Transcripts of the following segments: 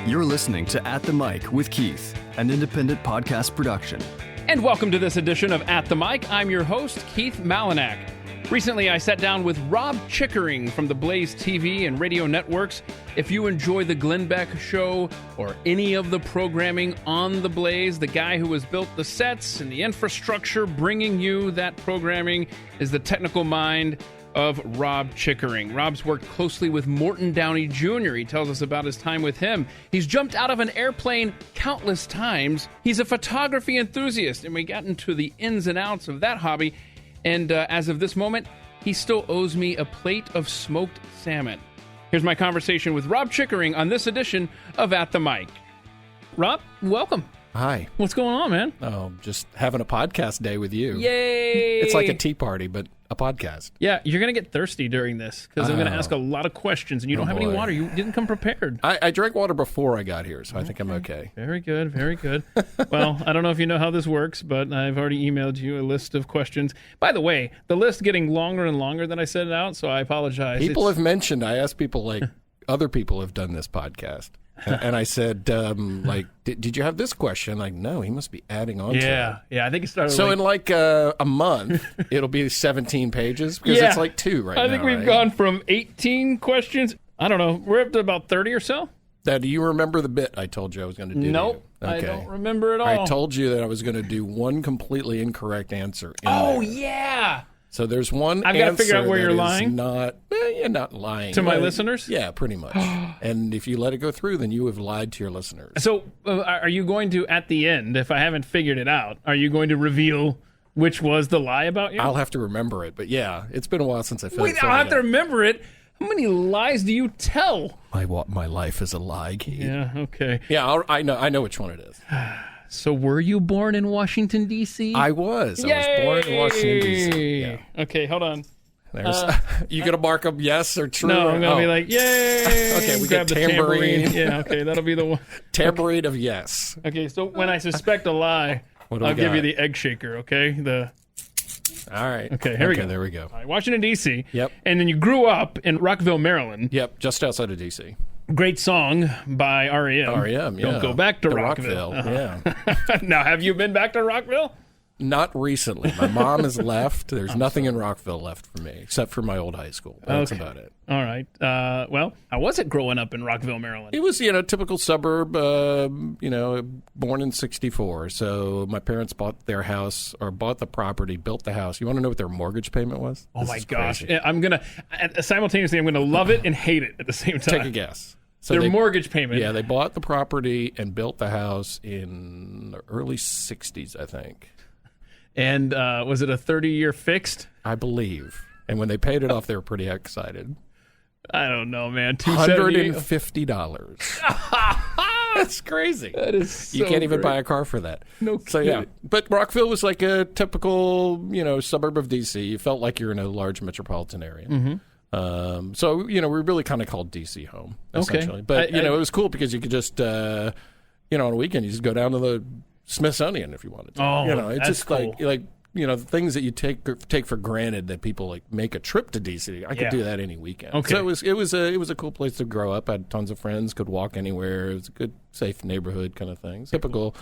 You're listening to At the Mic with Keith, an independent podcast production. And welcome to this edition of At the Mic. I'm your host, Keith Malinak. Recently, I sat down with Rob Chickering from the Blaze TV and radio networks. If you enjoy the Glenn Beck Show or any of the programming on the Blaze, the guy who has built the sets and the infrastructure bringing you that programming is the technical mind of Rob Chickering. Rob's worked closely with Morton Downey Jr. He tells us about his time with him. He's jumped out of an airplane countless times. He's a photography enthusiast, and we got into the ins and outs of that hobby. And as of this moment, he still owes me a plate of smoked salmon. Here's my conversation with Rob Chickering on this edition of At the Mic. Rob, welcome. Hi. What's going on, man? Oh, just having a podcast day with you. Yay! It's like a tea party, but a podcast. Yeah, you're going to get thirsty during this because I'm going to ask a lot of questions, and you don't have any water. You didn't come prepared. I drank water before I got here, so I think I'm okay. Very good, very good. Well, I don't know if you know how this works, but I've already emailed you a list of questions. By the way, the list getting longer and longer than I set it out, so I apologize. People have mentioned, I asked people, like, other people have done this podcast. And I said, did you have this question? Like, no, he must be adding on to it. Yeah, I think it started So in like a month, it'll be 17 pages because it's like 2 right now. I think we've gone from 18 questions. I don't know. We're up to about 30 or so. Now, do you remember the bit I told you I was going to do? Nope. Okay. I don't remember at all. I told you that I was going to do one completely incorrect answer. Yeah. So there's one I've got to figure out where you're lying. You're not lying. To my listeners? Yeah, pretty much. And if you let it go through, then you have lied to your listeners. So are you going to, at the end, if I haven't figured it out, are you going to reveal which was the lie about you? I'll have to remember it. But yeah, it's been a while since I Wait, I'll have to remember it? How many lies do you tell? My life is a lie, Keith. Yeah, okay. Yeah, I know which one it is. So were you born in Washington, D.C.? I was. I was born in Washington, D.C. Yeah. Okay, hold on. You going to mark them yes or true? No, I'm going to be like, yay! Okay, we grab get the tambourine. Yeah, okay, that'll be the one. Tambourine of yes. Okay, so when I suspect a lie, I'll give you the egg shaker, okay? All right. Okay, here we go. There we go. All right, Washington, D.C. Yep. And then you grew up in Rockville, Maryland. Yep, just outside of D.C. Great song by R.E.M. R.E.M., yeah. Don't go back to Rockville. Yeah. Now, have you been back to Rockville? Not recently. My mom has left. There's nothing in Rockville left for me, except for my old high school. That's about it. All right. Well, how was it growing up in Rockville, Maryland? It was, typical suburb, born in 1964. So my parents bought their house, or bought the property, built the house. You want to know what their mortgage payment was? Oh, my gosh. I'm going to, simultaneously, I'm going to love it and hate it at the same time. Take a guess. So their mortgage payment. Yeah, they bought the property and built the house in the early 60s, I think. And was it a 30-year fixed? I believe. And when they paid it off, they were pretty excited. I don't know, man. $150. That's crazy. That is so You can't even great. buy a car for that. No So, kidding. yeah. But Rockville was like a typical, suburb of D.C. You felt like you're in a large metropolitan area. Mm-hmm. So, we really kind of called D.C. home, essentially. Okay. But, it was cool because you could just, on a weekend, you just go down to the Smithsonian if you wanted to. Oh, it's that's just cool. like the things that you take for granted that people like make a trip to DC. I could do that any weekend. Okay. So it was a cool place to grow up. I had tons of friends, could walk anywhere. It was a good, safe neighborhood kind of thing. Typical,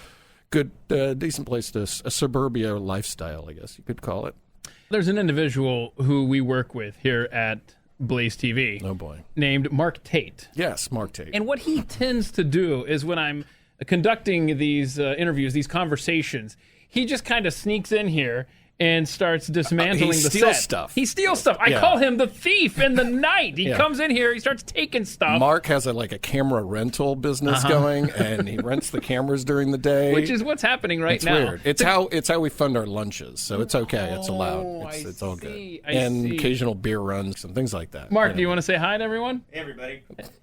good, decent place to a suburbia lifestyle, I guess you could call it. There's an individual who we work with here at Blaze TV. Oh boy. Named Mark Tate. Yes, Mark Tate. And what he tends to do is when I'm conducting these interviews, these conversations, he just kind of sneaks in here and starts dismantling the set. He steals stuff. He steals stuff. I call him the thief in the night. He comes in here, he starts taking stuff. Mark has a camera rental business going, and he rents the cameras during the day. Which is what's happening right now. Weird. It's how we fund our lunches, so it's okay. It's allowed. It's all good. And occasional beer runs and things like that. Mark, do you want to say hi to everyone? Hey, everybody.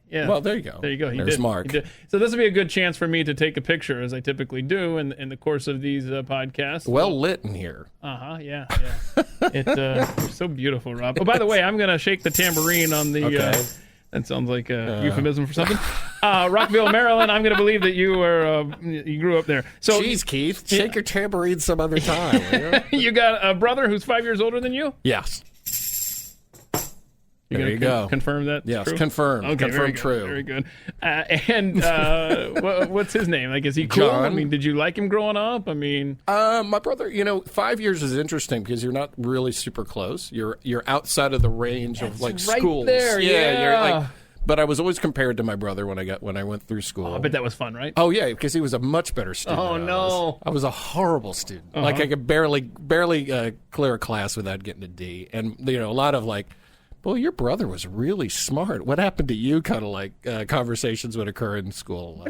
Yeah. Well, there you go. There you go. There's Mark. So this will be a good chance for me to take a picture, as I typically do in the course of these podcasts. Well lit in here. Yeah. It's so beautiful, Rob. Oh, by the way, I'm going to shake the tambourine on the... Okay. That sounds like a euphemism for something. Rockville, Maryland. I'm going to believe that you grew up there. So, jeez, Keith, shake your tambourine some other time. You got a brother who's 5 years older than you? Yes. There you go. Confirm that? Yes, true? confirmed. Okay, Confirmed true. Very good. What's his name? Like, is he cool? John. I mean, did you like him growing up? I mean, my brother, 5 years is interesting because you're not really super close. You're outside of the range of like right schools. there, You're like. But I was always compared to my brother when I went through school. I bet that was fun, right? Oh yeah, because he was a much better student. Oh, than no. I was a horrible student. Like I could barely clear a class without getting a D. And a lot of like, well, your brother was really smart. What happened to you? Kind of like conversations would occur in school.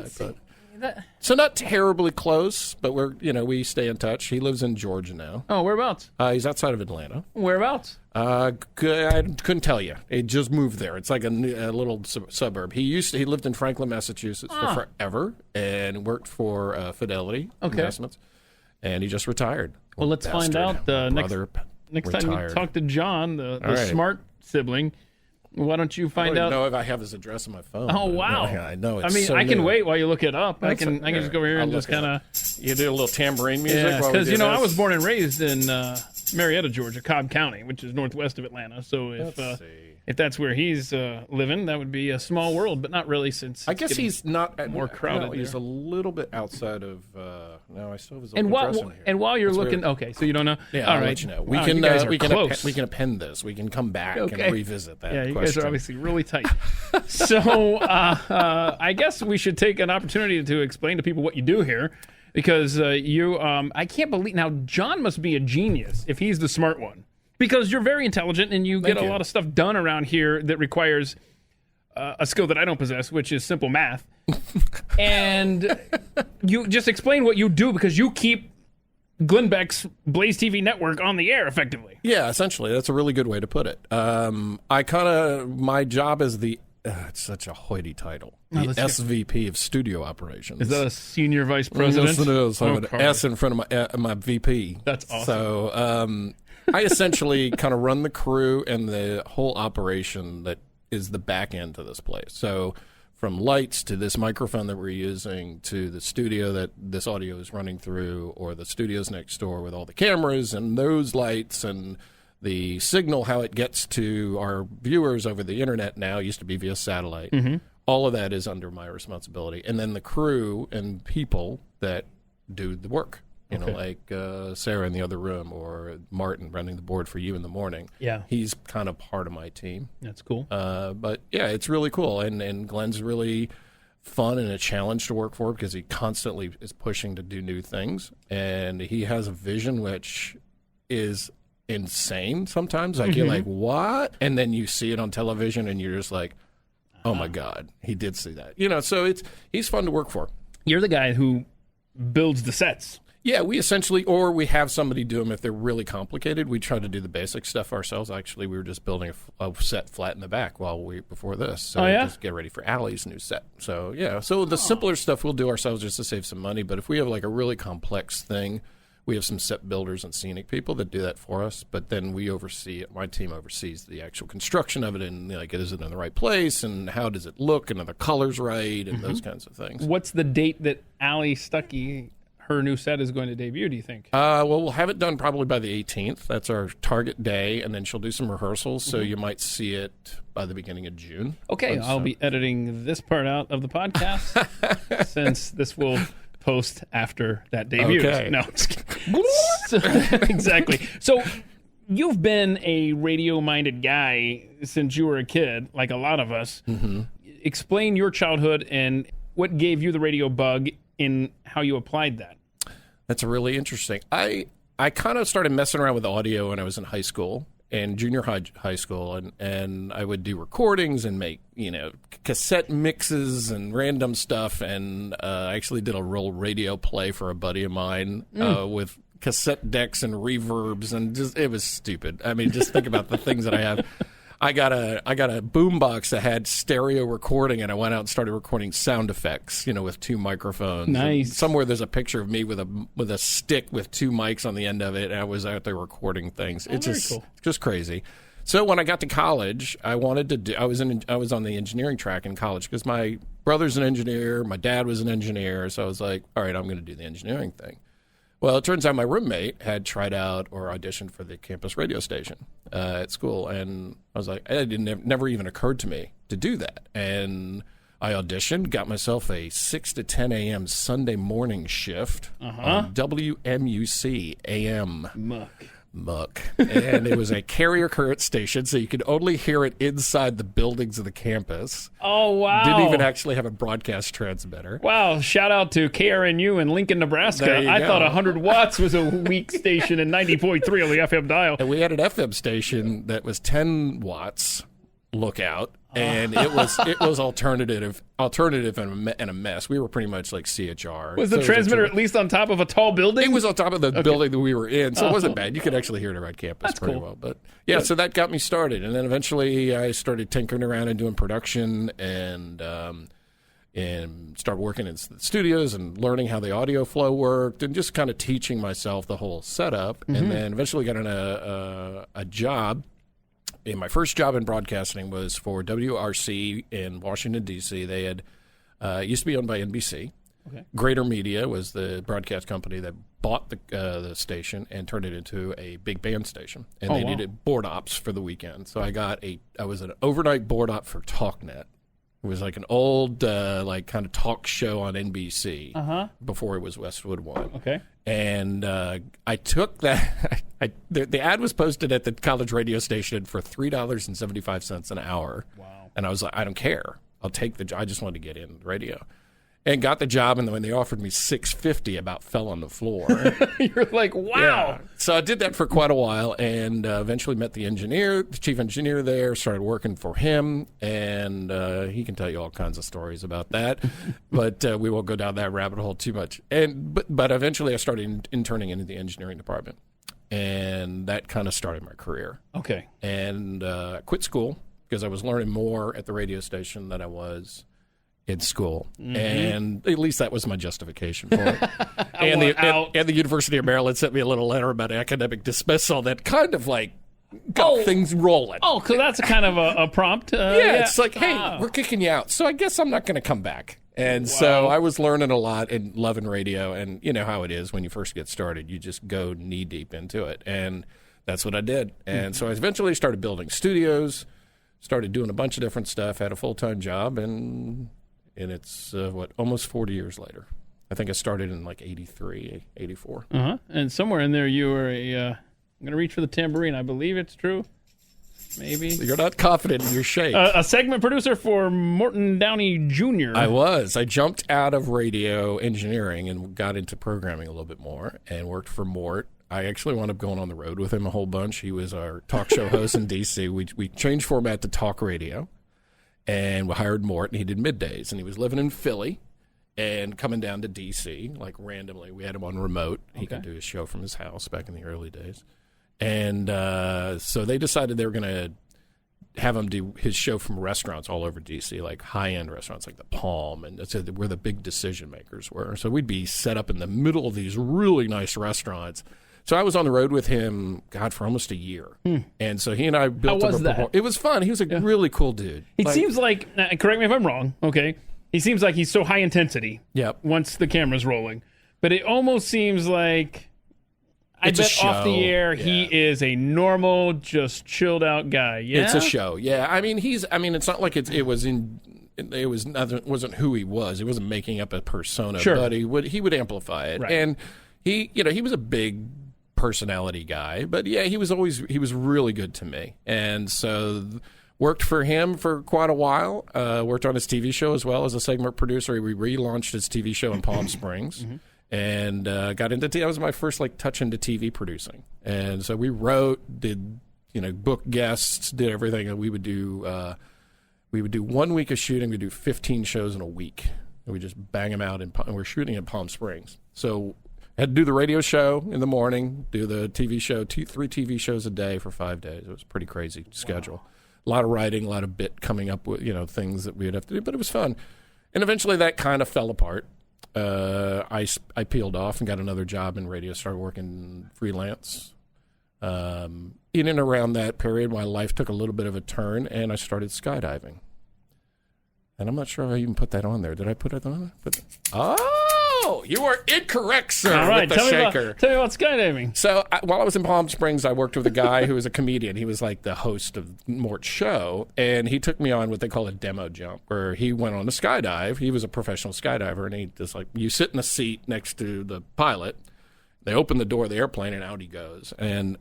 So not terribly close, but we stay in touch. He lives in Georgia now. Oh, whereabouts? He's outside of Atlanta. Whereabouts? I couldn't tell you. He just moved there. It's like a little suburb. He lived in Franklin, Massachusetts for forever and worked for Fidelity Investments. And he just retired. Well, let's find out next time you talk to John, the smart sibling. Why don't you find out? I don't know if I have his address on my phone. Oh, wow. I know. I can wait while you look it up. I can just go over here and just kind of. You do a little tambourine music. Yeah, because I was born and raised in Marietta, Georgia, Cobb County, which is northwest of Atlanta. So if that's where he's living, that would be a small world, but not really, since I guess he's not more crowded. No, he's a little bit outside of. No, I still have his and address in here. And while you're looking, weird. Okay, so you don't know. Yeah, all I'll right. let you know. We can append this. We can come back and revisit that. Yeah, you question. guys are obviously really tight. So I guess we should take an opportunity to explain to people what you do here. Because I can't believe, now John must be a genius if he's the smart one. Because you're very intelligent and you get a lot of stuff done around here that requires a skill that I don't possess, which is simple math. And you just explain what you do because you keep Glenn Beck's Blaze TV network on the air effectively. Yeah, essentially. That's a really good way to put it. My job is it's such a hoity title. The SVP of Studio Operations. Is that a senior vice president? Yes, it is. I have an S in front of my VP. That's awesome. So I essentially kind of run the crew and the whole operation that is the back end to this place. So from lights to this microphone that we're using to the studio that this audio is running through, or the studios next door with all the cameras and those lights and the signal, how it gets to our viewers over the internet now, used to be via satellite. Mm-hmm. All of that is under my responsibility. And then the crew and people that do the work, like Sarah in the other room, or Martin running the board for you in the morning. Yeah. He's kind of part of my team. That's cool. But yeah, it's really cool. And Glenn's really fun and a challenge to work for because he constantly is pushing to do new things. And he has a vision which is insane sometimes. Like, you're like, what? And then you see it on television and you're just like, oh my God, he did see that. So he's fun to work for. You're the guy who builds the sets. Yeah, we have somebody do them if they're really complicated. We try to do the basic stuff ourselves. Actually, we were just building a set flat in the back before this. So just get ready for Allie's new set. So yeah, the simpler stuff we'll do ourselves just to save some money. But if we have like a really complex thing, we have some set builders and scenic people that do that for us. But then we oversee it. My team oversees the actual construction of it, and is it in the right place, and how does it look, and are the colors right, and those kinds of things. What's the date that Allie Stuckey, her new set, is going to debut, do you think? We'll have it done probably by the 18th. That's our target day, and then she'll do some rehearsals, so you might see it by the beginning of June. Okay, I'll be editing this part out of the podcast since this will post after that debut. Okay. No, exactly. So you've been a radio-minded guy since you were a kid, like a lot of us. Mm-hmm. Explain your childhood and what gave you the radio bug in how you applied that. That's really interesting. I kind of started messing around with audio when I was in high school and junior high school, and I would do recordings and make cassette mixes and random stuff, and I actually did a real radio play for a buddy of mine with cassette decks and reverbs, and it was stupid. I mean, just think about the things that I have. I got a boom box that had stereo recording, and I went out and started recording sound effects, with two microphones. Nice. And somewhere there's a picture of me with a stick with two mics on the end of it, and I was out there recording things. It's cool. Just crazy. So when I got to college, I wanted to do. I was on the engineering track in college because my brother's an engineer, my dad was an engineer, so I was like, all right, I'm going to do the engineering thing. Well, it turns out my roommate had tried out or auditioned for the campus radio station at school, and I was like, it never even occurred to me to do that. And I auditioned, got myself a 6 to 10 a.m. Sunday morning shift on WMUC AM. Muck. And it was a carrier current station, so you could only hear it inside the buildings of the campus. Oh, wow. Didn't even actually have a broadcast transmitter. Wow. Shout out to KRNU in Lincoln, Nebraska. I thought 100 watts was a weak station and 90.3 on the FM dial. And we had an FM station that was 10 watts, lookout, and it was alternative and a mess. We were pretty much like CHR. Was the transmitter at least on top of a tall building? It was on top of the building that we were in, so it wasn't bad. You could actually hear it around campus pretty well. But yeah, so that got me started, and then eventually I started tinkering around and doing production and started working in studios and learning how the audio flow worked and just kind of teaching myself the whole setup, and then eventually got in a job. And my first job in broadcasting was for WRC in Washington, D.C. They had used to be owned by NBC. Okay. Greater Media was the broadcast company that bought the station and turned it into a big band station. And they needed board ops for the weekend. So I was an overnight board op for TalkNet. It was like an old kind of talk show on NBC before it was Westwood One. Okay. And I took that. The ad was posted at the college radio station for $3.75 an hour. Wow. And I was like, I don't care. I'll take the job. I just wanted to get in radio. And got the job, and when they offered me $650, about fell on the floor. You're like, wow. Yeah. So I did that for quite a while, and eventually met the chief engineer there, started working for him, and he can tell you all kinds of stories about that, but we won't go down that rabbit hole too much. But eventually I started interning into the engineering department, and that kind of started my career. Okay. And I quit school because I was learning more at the radio station than I was in school, and at least that was my justification for it. and the University of Maryland sent me a little letter about academic dismissal that kind of like got things rolling. Oh, so that's kind of a prompt. It's like, hey, we're kicking you out, so I guess I'm not going to come back. And so I was learning a lot and loving radio, and you know how it is when you first get started, you just go knee deep into it, and that's what I did. And so I eventually started building studios, started doing a bunch of different stuff, had a full-time job, and it's, almost 40 years later. I think I started in like 83, 84. And somewhere in there you were I'm going to reach for the tambourine. I believe it's true. Maybe. You're not confident in your shake. A segment producer for Morton Downey Jr. I was. I jumped out of radio engineering and got into programming a little bit more and worked for Mort. I actually wound up going on the road with him a whole bunch. He was our talk show host in D.C. We changed format to talk radio. And we hired Mort, and he did middays. And he was living in Philly and coming down to D.C., like randomly. We had him on remote. He could do his show from his house back in the early days. And so they decided they were going to have him do his show from restaurants all over D.C., like high-end restaurants like the Palm, and that's where the big decision makers were. So we'd be set up in the middle of these really nice restaurants. So I was on the road with him, for almost a year. And so he and I built up a rapport. It was fun. He was a really cool dude. He seems like, correct me if I'm wrong, okay? He seems like he's so high intensity once the camera's rolling. But it almost seems like, I bet off the air, he is a normal, just chilled out guy. Yeah? It's a show. Yeah. I mean, it's not like it wasn't who he was. He wasn't making up a persona, but he would amplify it. Right. And he was a big personality guy, but he was really good to me, and so worked for him for quite a while. Worked on his TV show as well as a segment producer. We relaunched his TV show in Palm Springs, and got into that was my first touch into TV producing. And so we wrote, did book guests, did everything, and we would do 1 week of shooting. We do 15 shows in a week, and we just bang them out, and we're shooting in Palm Springs. So had to do the radio show in the morning, do the TV show, 3 TV shows a day for 5 days. It was a pretty crazy schedule. Wow. A lot of writing, a lot of bit coming up with, things that we'd have to do, but it was fun. And eventually that kind of fell apart. I peeled off and got another job in radio, started working freelance. In and around that period, my life took a little bit of a turn, and I started skydiving. And I'm not sure if I even put that on there. Did I put it on there? No, you are incorrect, sir, All right, with the shaker. tell me about skydiving. So while I was in Palm Springs, I worked with a guy who was a comedian. He was like the host of Mort's show, and he took me on what they call a demo jump, where he went on a skydive. He was a professional skydiver, and he just like, you sit in a seat next to the pilot. They open the door of the airplane, and out he goes. And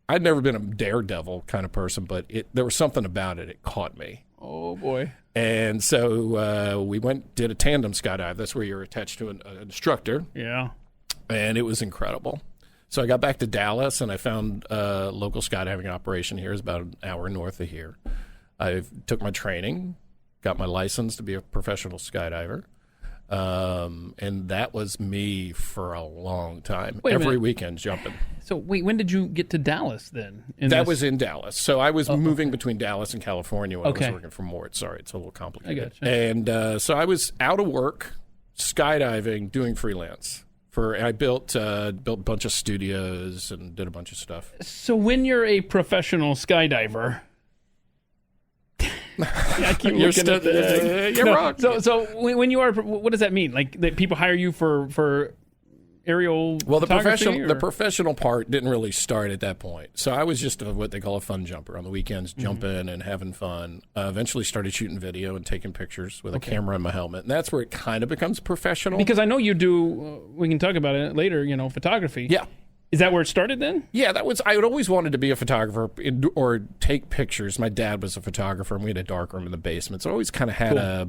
I'd never been a daredevil kind of person, but there was something about it. It caught me. Oh, boy. And so we did a tandem skydive. That's where you're attached to an instructor. Yeah. And it was incredible. So I got back to Dallas, and I found a local skydiving operation here. It's about an hour north of here. I took my training, got my license to be a professional skydiver. And that was me for a long time. Every weekend jumping. So wait, when did you get to Dallas then? That was in Dallas. So I was moving between Dallas and California when I was working for Mort. Sorry, it's a little complicated. I gotcha. And so I was out of work, skydiving, doing freelance. I built a bunch of studios and did a bunch of stuff. So when you're a professional skydiver, I keep looking at the you're wrong. So when you are, what does that mean? Like that people hire you for aerial? Well, the photography, professional part didn't really start at that point. So I was just what they call a fun jumper on the weekends, jumping and having fun. Eventually started shooting video and taking pictures with a camera in my helmet, and that's where it kind of becomes professional. Because I know you do. We can talk about it later. Photography. Yeah. Is that where it started then? Yeah, I had always wanted to be a photographer or take pictures. My dad was a photographer, and we had a darkroom in the basement, so I always kind of had a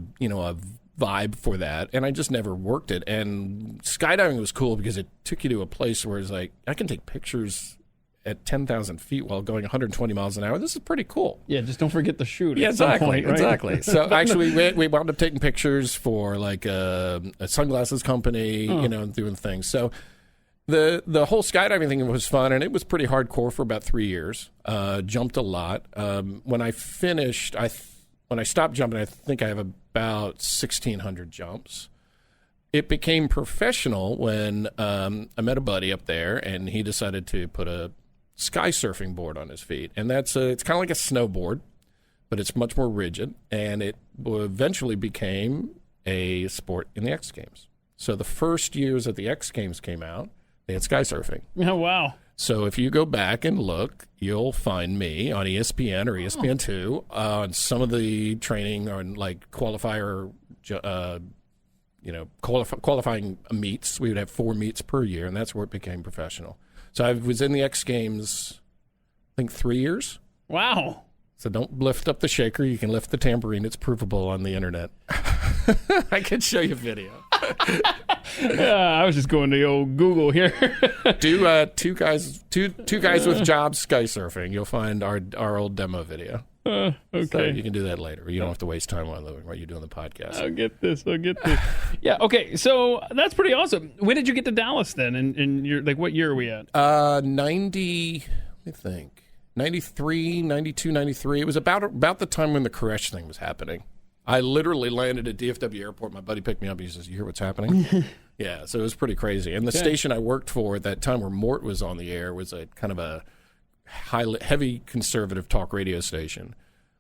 vibe for that, and I just never worked it. And skydiving was cool because it took you to a place where it's like, I can take pictures at 10,000 feet while going 120 miles an hour. This is pretty cool. Yeah, just don't forget the shoot. Yeah, at some point, right? Exactly. So actually, we wound up taking pictures for like a sunglasses company, and doing things. So the whole skydiving thing was fun, and it was pretty hardcore for about 3 years. Jumped a lot. When I finished, when I stopped jumping, I think I have about 1,600 jumps. It became professional when I met a buddy up there, and he decided to put a sky surfing board on his feet. And it's kind of like a snowboard, but it's much more rigid, and it eventually became a sport in the X Games. So the first years that the X Games came out, they had sky surfing. Oh, wow. So if you go back and look, you'll find me on ESPN or ESPN2 on some of the training on like qualifying meets. We would have 4 meets per year, and that's where it became professional. So I was in the X Games, I think 3 years. Wow. So don't lift up the shaker. You can lift the tambourine. It's provable on the internet. I can show you video. I was just going to the old Google here. Do two guys with jobs sky surfing. You'll find our old demo video. Okay. So you can do that later. You don't have to waste time while you're doing the podcast. I'll get this. Yeah. Okay. So that's pretty awesome. When did you get to Dallas then? And you're like, what year are we at? 90. Let me think. 93, 92, 93. It was about the time when the Koresh thing was happening. I literally landed at DFW Airport. My buddy picked me up. He says, "You hear what's happening?" Yeah, so it was pretty crazy. And the station I worked for at that time where Mort was on the air was a kind of a heavy conservative talk radio station.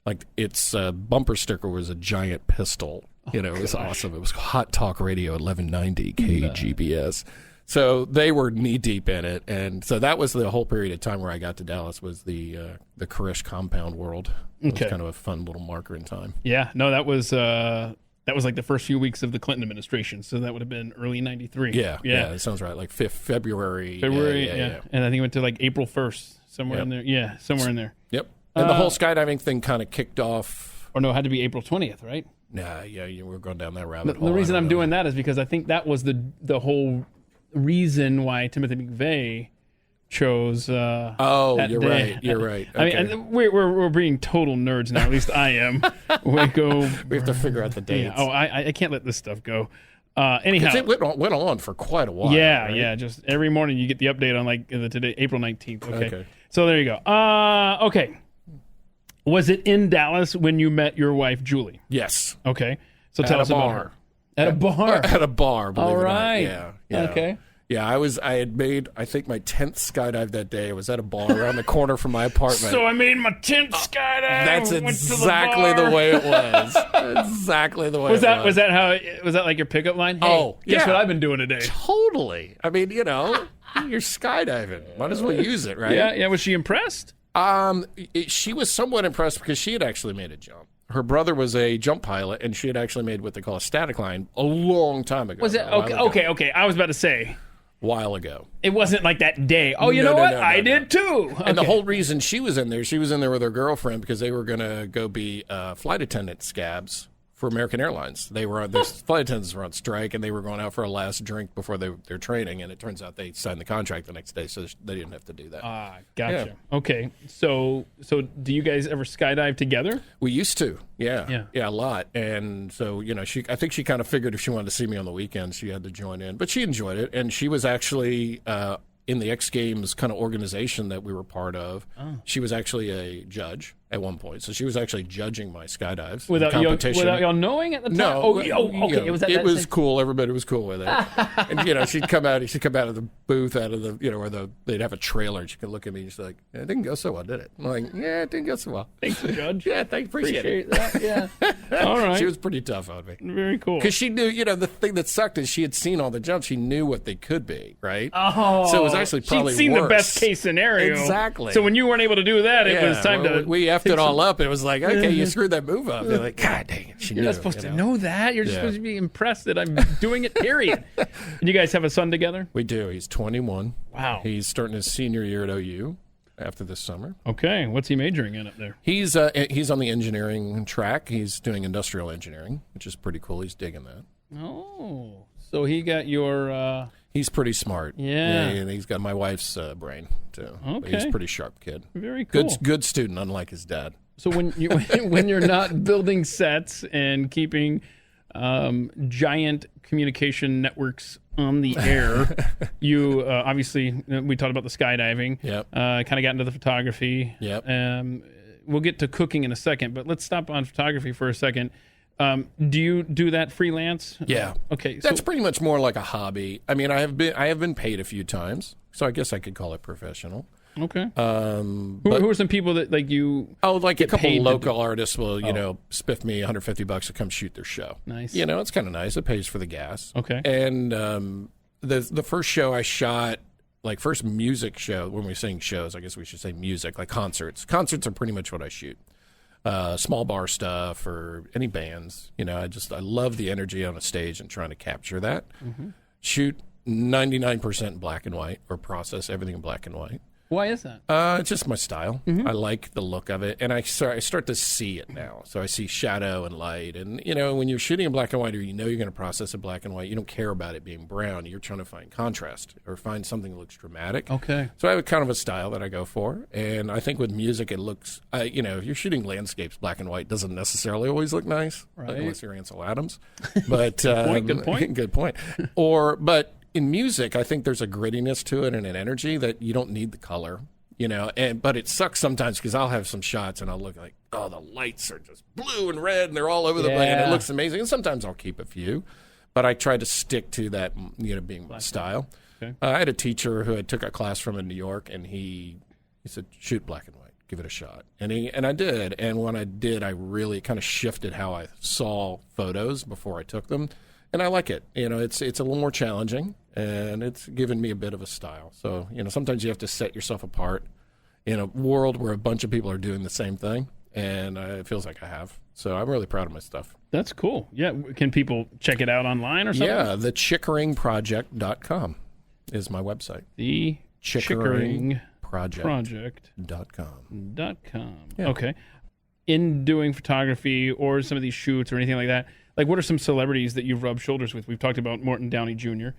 Like its bumper sticker was a giant pistol. It was awesome. It was Hot Talk Radio 1190 KGBS. So they were knee deep in it, and so that was the whole period of time where I got to Dallas was the Koresh compound world. It was kind of a fun little marker in time. Yeah, no, that was like the first few weeks of the Clinton administration, so that would have been early '93. Yeah, that sounds right. Like February. Yeah. And I think it went to like April 1st, somewhere in there. Yeah, somewhere in there. Yep. And the whole skydiving thing kind of kicked off. Or no, it had to be April 20th, right? Nah, we're going down that rabbit hole. The reason I'm doing that is because I think that was the whole reason why Timothy McVeigh chose that you're day. Right. You're right. Okay. I mean, and we're being total nerds now. At least I am. We have to figure out the dates. Yeah. I can't let this stuff go. Anyhow, it went on for quite a while. Yeah, right? yeah. Just every morning you get the update on like today, April 19th. Okay. So there you go. Okay. Was it in Dallas when you met your wife Julie? Yes. Okay. So tell us about her. At a bar. At a bar. Believe it or not. Yeah. Okay. Yeah, I had made, I think, my 10th skydive that day. I was at a bar around the corner from my apartment. So I made my 10th skydive. That's exactly the way it was. Exactly the way Was it that like your pickup line? Hey, guess what I've been doing today? Totally. I mean, you're skydiving. Might as well use it, right? Yeah. Was she impressed? She was somewhat impressed because she had actually made a jump. Her brother was a jump pilot, and she had actually made what they call a static line a long time ago. Was it okay? I was about to say. While ago. It wasn't like that day. Oh, you know what? I did too. And the whole reason she was in there with her girlfriend because they were going to go be flight attendant scabs for American Airlines. The flight attendants were on strike, and they were going out for a last drink before their training, and it turns out they signed the contract the next day, so they didn't have to do that. Gotcha. Yeah. Okay. So do you guys ever skydive together? We used to. Yeah, a lot. And so, I think she kind of figured if she wanted to see me on the weekends, she had to join in. But she enjoyed it, and she was actually in the X Games kind of organization that we were part of. Oh. She was actually a judge at one point, so she was actually judging my skydives without competition. Without y'all knowing at the time. No, okay. It was cool. Everybody was cool with it. And she'd come out of the booth, where they'd have a trailer, and she could look at me and she's like, "It didn't go so well, did it?" I'm like, "Yeah, it didn't go so well." Thanks, Judge. Yeah, thanks, appreciate that. Yeah. All right. She was pretty tough on me. Very cool. Because she knew, the thing that sucked is she had seen all the jumps. She knew what they could be, right? Oh. So it was actually probably she'd seen worse. the best case scenario. Exactly. So when you weren't able to do that, it was time to. We effed it all up. It was like, okay, you screwed that move up. They're like, God dang it. You're not supposed to know that. You're just supposed to be impressed that I'm doing it, period. And you guys have a son together? We do. He's 21. Wow. He's starting his senior year at OU after this summer. Okay. What's he majoring in up there? He's on the engineering track. He's doing industrial engineering, which is pretty cool. He's digging that. Oh. So he got your... He's pretty smart. Yeah. And he's got my wife's brain, too. Okay. He's a pretty sharp kid. Very cool. Good student, unlike his dad. So when you're not building sets and keeping giant communication networks on the air, you obviously, we talked about the skydiving. Yep. Kind of got into the photography. Yep. We'll get to cooking in a second, but let's stop on photography for a second. Do you do that freelance? Yeah. Okay. That's pretty much more like a hobby. I mean, I have been paid a few times, so I guess I could call it professional. Okay. Who are some people that like you? Oh, like a couple local artists will, spiff me $150 to come shoot their show. Nice. It's kind of nice. It pays for the gas. Okay. And the first show I shot, like first music show, when we're saying shows, I guess we should say music, like concerts. Concerts are pretty much what I shoot. Small bar stuff or any bands. I love the energy on a stage and trying to capture that. Mm-hmm. Shoot 99% black and white or process everything in black and white. Why is that? It's just my style. Mm-hmm. I like the look of it, and I start to see it now. So I see shadow and light, and when you're shooting in black and white, or you're going to process it black and white, you don't care about it being brown. You're trying to find contrast or find something that looks dramatic. Okay. So I have kind of a style that I go for, and I think with music, it looks. If you're shooting landscapes, black and white doesn't necessarily always look nice, right? Unless you're Ansel Adams. But good point. Good point. But in music, I think there's a grittiness to it and an energy that you don't need the color, but it sucks sometimes because I'll have some shots and I'll look like, oh, the lights are just blue and red and they're all over the place and it looks amazing. And sometimes I'll keep a few, but I try to stick to that, being my style. Okay. I had a teacher who I took a class from in New York, and he said, shoot black and white, give it a shot. And I did. And when I did, I really kind of shifted how I saw photos before I took them. And I like it. It's a little more challenging, and it's given me a bit of a style. So, sometimes you have to set yourself apart in a world where a bunch of people are doing the same thing, and it feels like I have. So I'm really proud of my stuff. That's cool. Yeah. Can people check it out online or something? Yeah, the chickeringproject.com is my website. The chickeringproject.com. Yeah. Okay. In doing photography or some of these shoots or anything like that, like, what are some celebrities that you've rubbed shoulders with? We've talked about Morton Downey Jr.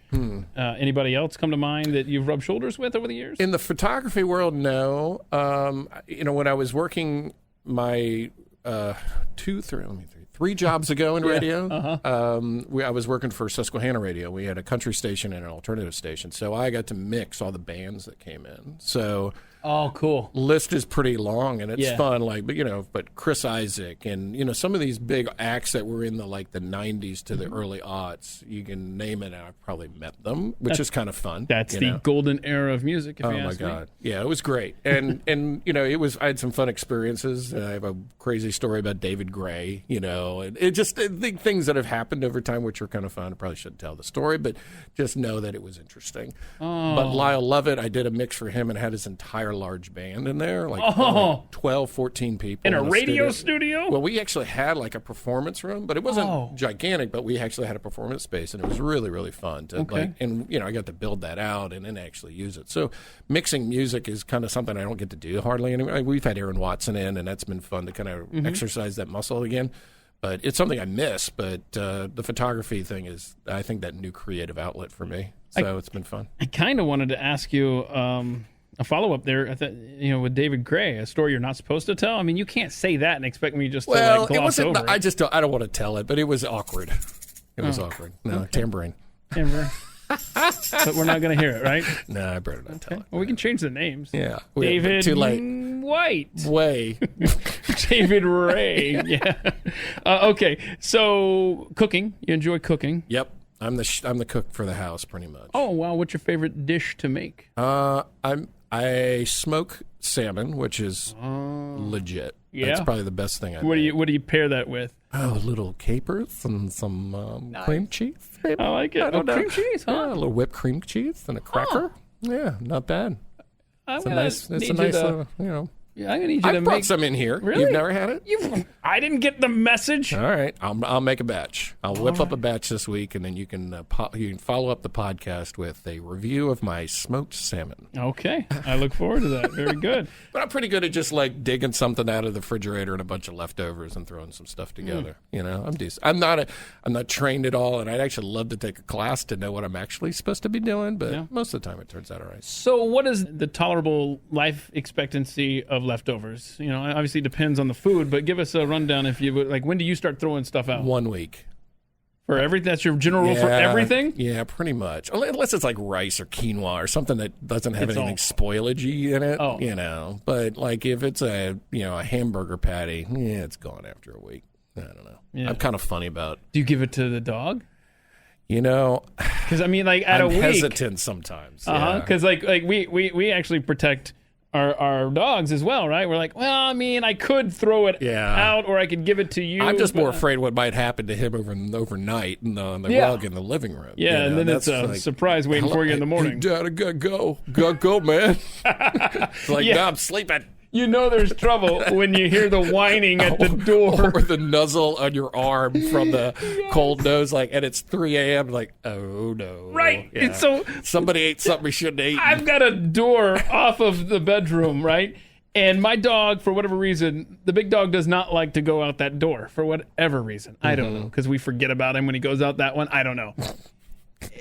Anybody else come to mind that you've rubbed shoulders with over the years? In the photography world, no. When I was working my 3 jobs ago in radio, I was working for Susquehanna Radio. We had a country station and an alternative station. So I got to mix all the bands that came in. So Oh, cool. List is pretty long, and it's Yeah. fun. Like, but Chris Isaac and some of these big acts that were in the 90s to the early aughts. You can name it, and I've probably met them, which is kind of fun. That's the golden era of music. If you ask my me. God, yeah, it was great, and it was. I had some fun experiences. I have a crazy story about David Gray. And it just things that have happened over time, which are kind of fun. I probably shouldn't tell the story, but just know that it was interesting. But Lyle Lovett, I did a mix for him and had his entire large band in there, 12, 14 people. In a radio studio? Well, we actually had a performance room, but it wasn't gigantic, but we actually had a performance space, and it was really, really fun. I got to build that out and then actually use it. So mixing music is kind of something I don't get to do hardly anymore. We've had Aaron Watson in, and that's been fun to kind of exercise that muscle again. But it's something I miss. But the photography thing is, I think, that new creative outlet for me. So it's been fun. I kind of wanted to ask you a follow-up there, with David Gray, a story you're not supposed to tell. I mean, you can't say that and expect me just to gloss over it. I don't want to tell it, but it was awkward. It was awkward. No, okay. Tambourine. But we're not going to hear it, right? No, I better not tell it. Well, we can change the names. Yeah. David too late. White. Way. David Ray. Yeah. Okay. So cooking. You enjoy cooking? Yep. I'm the cook for the house, pretty much. Oh wow! What's your favorite dish to make? I smoke salmon, which is legit. Yeah, that's probably the best thing I. What do you pair that with? Oh, little capers and some cream cheese. Maybe. I like it. Cream cheese, huh? Yeah, a little whipped cream cheese and a cracker. Yeah, not bad. It's a nice. Yeah, I'm gonna need you I brought some in here. Really? You've never had it? I didn't get the message. All right, I'll make a batch. I'll whip up a batch this week, and then you can follow up the podcast with a review of my smoked salmon. Okay, I look forward to that. Very good. But I'm pretty good at just digging something out of the refrigerator and a bunch of leftovers and throwing some stuff together. I'm decent. I'm not trained at all, and I'd actually love to take a class to know what I'm actually supposed to be doing. But most of the time, it turns out all right. So, what is the tolerable life expectancy of leftovers? Obviously it depends on the food, but give us a rundown if you would. When do you start throwing stuff out? 1 week. For everything? That's your general rule for everything? Yeah, pretty much. Unless it's rice or quinoa or something that doesn't have anything spoilagey in it, But if it's a hamburger patty, it's gone after a week. I don't know. Yeah. I'm kind of funny about. Do you give it to the dog? Because at a week, I'm hesitant sometimes. Because we actually protect our dogs as well, right? We're I could throw it out, or I could give it to you. I'm just more afraid what might happen to him overnight on the rug in the living room. Yeah, and then it's a surprise waiting for you in the morning. Hey, Dad, I gotta go. Gotta go, man. It's no, I'm sleeping. There's trouble when you hear the whining at the door. Or the nuzzle on your arm from the cold nose, and it's 3 a.m., oh no. Right. Yeah. It's so somebody ate something we shouldn't eat. I've got a door off of the bedroom, right? And my dog, for whatever reason, the big dog does not like to go out that door for whatever reason. I don't know, because we forget about him when he goes out that one. I don't know.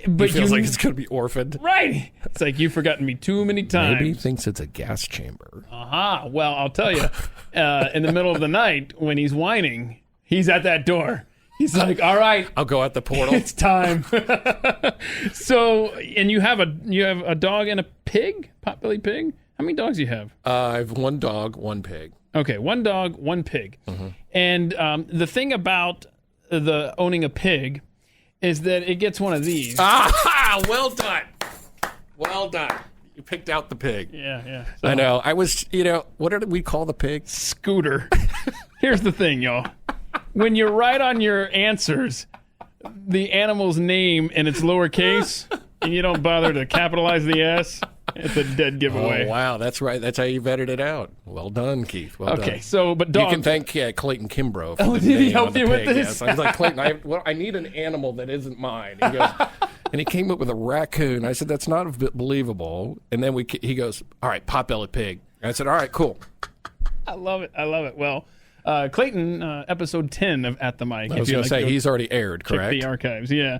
But he feels like it's going to be orphaned. Right. It's you've forgotten me too many times. Maybe he thinks it's a gas chamber. Well, I'll tell you, in the middle of the night when he's whining, he's at that door. He's all right. I'll go out the portal. It's time. So, and you have a dog and a pig? Potbelly pig? How many dogs do you have? I have 1 dog, 1 pig. Okay, 1 dog, 1 pig. And the thing about owning a pig is that it gets one of these. Well done. Well done. You picked out the pig. Yeah. So, I know. I was, what did we call the pig? Scooter. Here's the thing, y'all. When you write on your answers the animal's name and it's lowercase, and you don't bother to capitalize the S, it's a dead giveaway. Oh, wow. That's right. That's how you vetted it out. Well done, Keith. Well done. Okay, so, but dog. You can thank Clayton Kimbrough for the did he help you with this? Yes. I was like, Clayton, I need an animal that isn't mine. He goes, and he came up with a raccoon. I said, that's not believable. And then he goes, all right, pot-bellied pig. And I said, all right, cool. I love it. Well, Clayton, episode 10 of At the Mic. I was going to say, he's already aired, correct? Check the archives, yeah.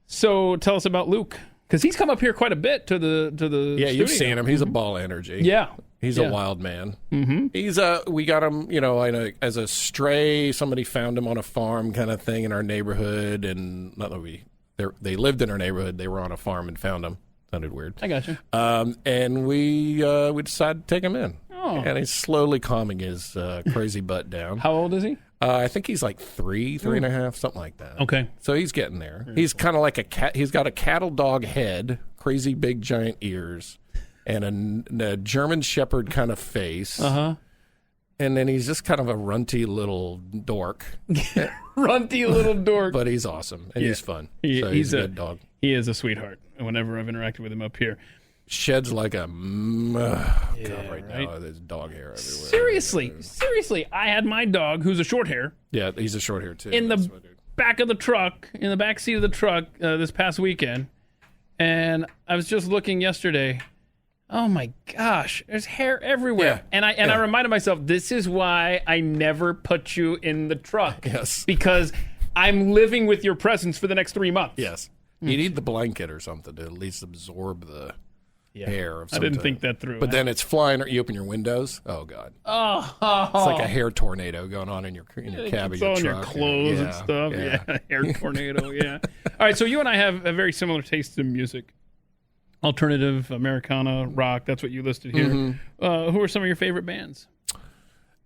So tell us about Luke. Because he's come up here quite a bit to the Yeah, studio. You've seen him. He's a ball energy. Yeah. He's a wild man. He's we got him, as a stray. Somebody found him on a farm kind of thing in our neighborhood, and not that they lived in our neighborhood. They were on a farm and found him. Sounded weird. I got you. And we decided to take him in. Oh. And he's slowly calming his crazy butt down. How old is he? I think he's like three and a half, something like that. Okay. So he's getting there. He's kind of like a cat. He's got a cattle dog head, crazy big giant ears, and a German Shepherd kind of face. Uh-huh. And then he's just kind of a runty little dork. Runty little dork. But he's awesome, and he's fun. He's a good dog. He is a sweetheart whenever I've interacted with him up here. Sheds like a... God, right now, there's dog hair everywhere. Seriously, I had my dog, who's a short hair. Yeah, he's a short hair, too. In the back of the truck, in the back seat of the truck this past weekend. And I was just looking yesterday. Oh, my gosh. There's hair everywhere. Yeah. And I reminded myself, this is why I never put you in the truck. Yes. Because I'm living with your presence for the next 3 months. Yes. You need the blanket or something to at least absorb the... hair of some I didn't type. think that through. But then it's flying. You open your windows. Oh God! Oh, it's like a hair tornado going on in your cab of your on truck. your clothes and stuff. Yeah, hair tornado. Yeah. All right, so you and I have a very similar taste in music. Alternative, Americana, rock. That's what you listed here. Mm-hmm. Who are some of your favorite bands?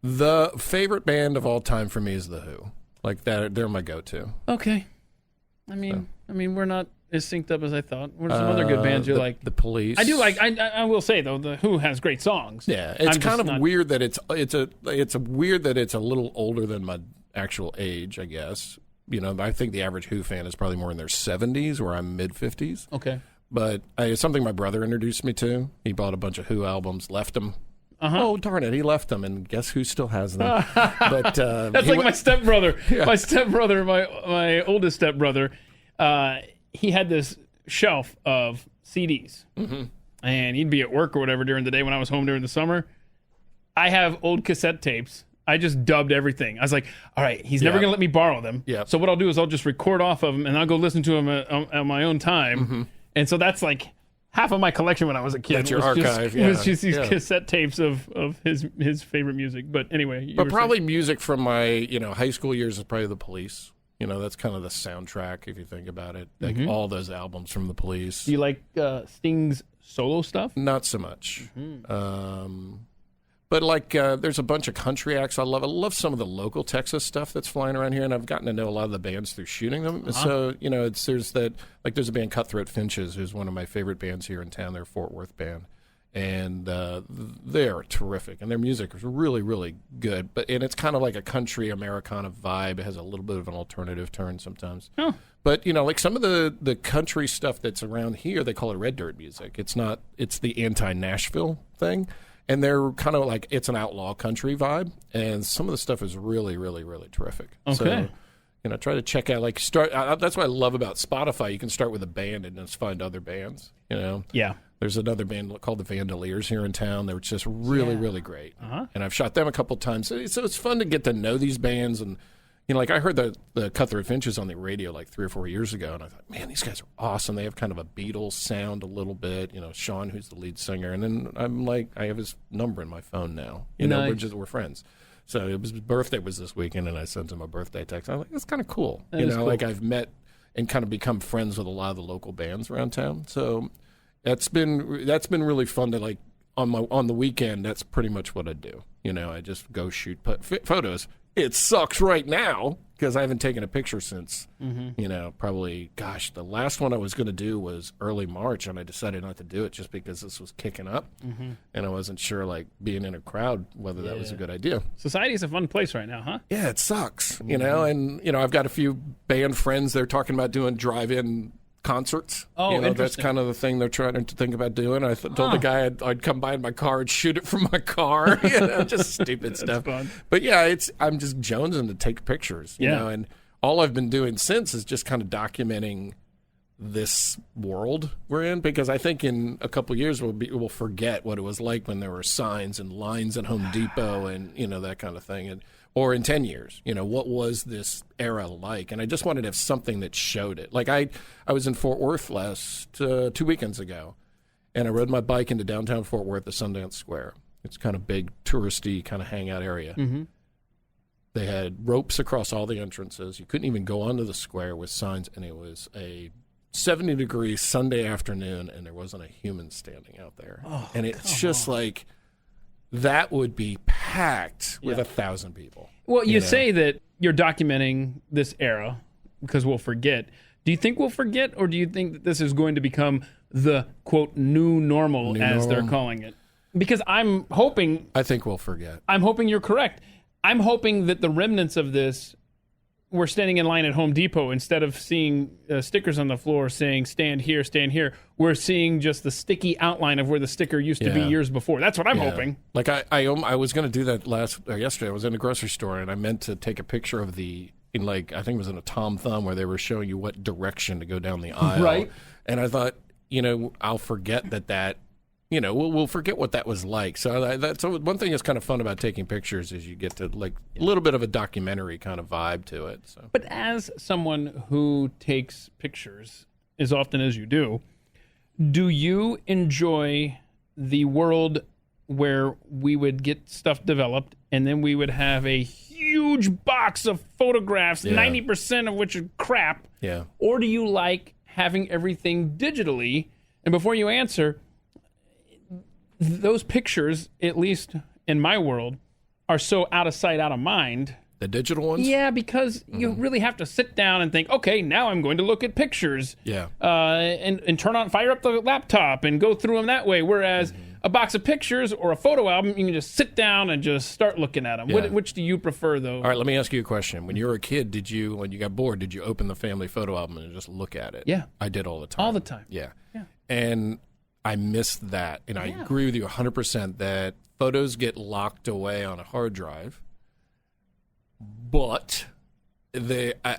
The favorite band of all time for me is The Who. Like that, they're my go-to. Okay. I mean, we're not as synced up as I thought. What are some other good bands you like? The Police. I do like. I will say though, The Who has great songs. Yeah, it's kind of weird that it's weird that it's a little older than my actual age. I guess I think the average Who fan is probably more in their 70s, where I'm mid 50s. Okay. But it's something my brother introduced me to. He bought a bunch of Who albums, left them. Oh darn it! He left them, and guess who still has them? But that's like my stepbrother. Yeah. My stepbrother, my oldest stepbrother. He had this shelf of CDs, and he'd be at work or whatever during the day when I was home during the summer. I have old cassette tapes. I just dubbed everything. I was like, all right, he's never going to let me borrow them. Yeah. So what I'll do is I'll just record off of them, and I'll go listen to them at my own time. And so that's like half of my collection when I was a kid. That's your archive. It was just these cassette tapes of his favorite music. But anyway. But probably music from my high school years is probably The Police. That's kind of the soundtrack if you think about it. Like all those albums from The Police. Do you like Sting's solo stuff? Not so much. But like there's a bunch of country acts I love. I love some of the local Texas stuff that's flying around here, and I've gotten to know a lot of the bands through shooting them. So, there's a band Cutthroat Finches, who's one of my favorite bands here in town. They're a Fort Worth band. And they're terrific, and their music is really, really good. And it's kind of like a country Americana vibe. It has a little bit of an alternative turn sometimes. Oh. But like some of the country stuff that's around here, they call it red dirt music. It's not. It's the anti-Nashville thing, and they're kind of like it's an outlaw country vibe. And some of the stuff is really, really, really terrific. Okay. So, try to check out that's what I love about Spotify. You can start with a band and just find other bands. Yeah. There's another band called the Vandaliers here in town. They were just really, really great. And I've shot them a couple times. So it's fun to get to know these bands. And, I heard the Cutthroat Finches on the radio like 3 or 4 years ago. And I thought, man, these guys are awesome. They have kind of a Beatles sound a little bit. Sean, who's the lead singer. And then I'm like, I have his number in my phone now. Nice. We're friends. So his birthday was this weekend, and I sent him a birthday text. I was like, that's kind of cool. Cool. Like I've met and kind of become friends with a lot of the local bands around town. So that's been really fun to like on the weekend. That's pretty much what I do. I just go shoot photos. It sucks right now because I haven't taken a picture since probably the last one I was going to do was early March, and I decided not to do it just because this was kicking up, and I wasn't sure like being in a crowd whether that was a good idea. Society's a fun place right now, huh? Yeah, it sucks. And I've got a few band friends. They're talking about doing drive-in concerts. Oh, interesting. That's kind of the thing they're trying to think about doing. I told the guy I'd come by in my car and shoot it from my car. Just stupid stuff. Fun. But yeah, I'm just jonesing to take pictures. You know, and all I've been doing since is just kind of documenting this world we're in, because I think in a couple of years we'll forget what it was like when there were signs and lines at Home Depot and that kind of thing, or in 10 years, what was this era like? And I just wanted to have something that showed it. Like I was in Fort Worth last 2 weekends ago, and I rode my bike into downtown Fort Worth, the Sundance Square. It's kind of big, touristy kind of hangout area. Mm-hmm. They had ropes across all the entrances. You couldn't even go onto the square with signs, and it was a 70 degrees Sunday afternoon, and there wasn't a human standing out there. And it's just like, that would be packed with 1,000 people. Well, you say that you're documenting this era because we'll forget. Do you think we'll forget, or do you think that this is going to become the, quote, new normal, they're calling it? Because I'm hoping... I think we'll forget. I'm hoping you're correct. I'm hoping that the remnants of this, we're standing in line at Home Depot, instead of seeing stickers on the floor saying, stand here, we're seeing just the sticky outline of where the sticker used to be years before. That's what I'm hoping. Like, I was going to do that yesterday. I was in a grocery store, and I meant to take a picture of I think it was in a Tom Thumb, where they were showing you what direction to go down the aisle. Right. And I thought, I'll forget that we'll forget what that was like. So that's one thing that's kind of fun about taking pictures, is you get to like a little bit of a documentary kind of vibe to it. So. But as someone who takes pictures as often as you do you enjoy the world where we would get stuff developed and then we would have a huge box of photographs, 90% of which are crap? Yeah. Or do you like having everything digitally? And before you answer, those pictures, at least in my world, are so out of sight, out of mind. The digital ones? Yeah, because you really have to sit down and think, okay, now I'm going to look at pictures. Yeah. And fire up the laptop and go through them that way. Whereas a box of pictures or a photo album, you can just sit down and just start looking at them. Yeah. Which do you prefer, though? All right, let me ask you a question. When you were a kid, when you got bored, did you open the family photo album and just look at it? Yeah. I did all the time. All the time. Yeah. And I missed that. And I agree with you 100% that photos get locked away on a hard drive. But I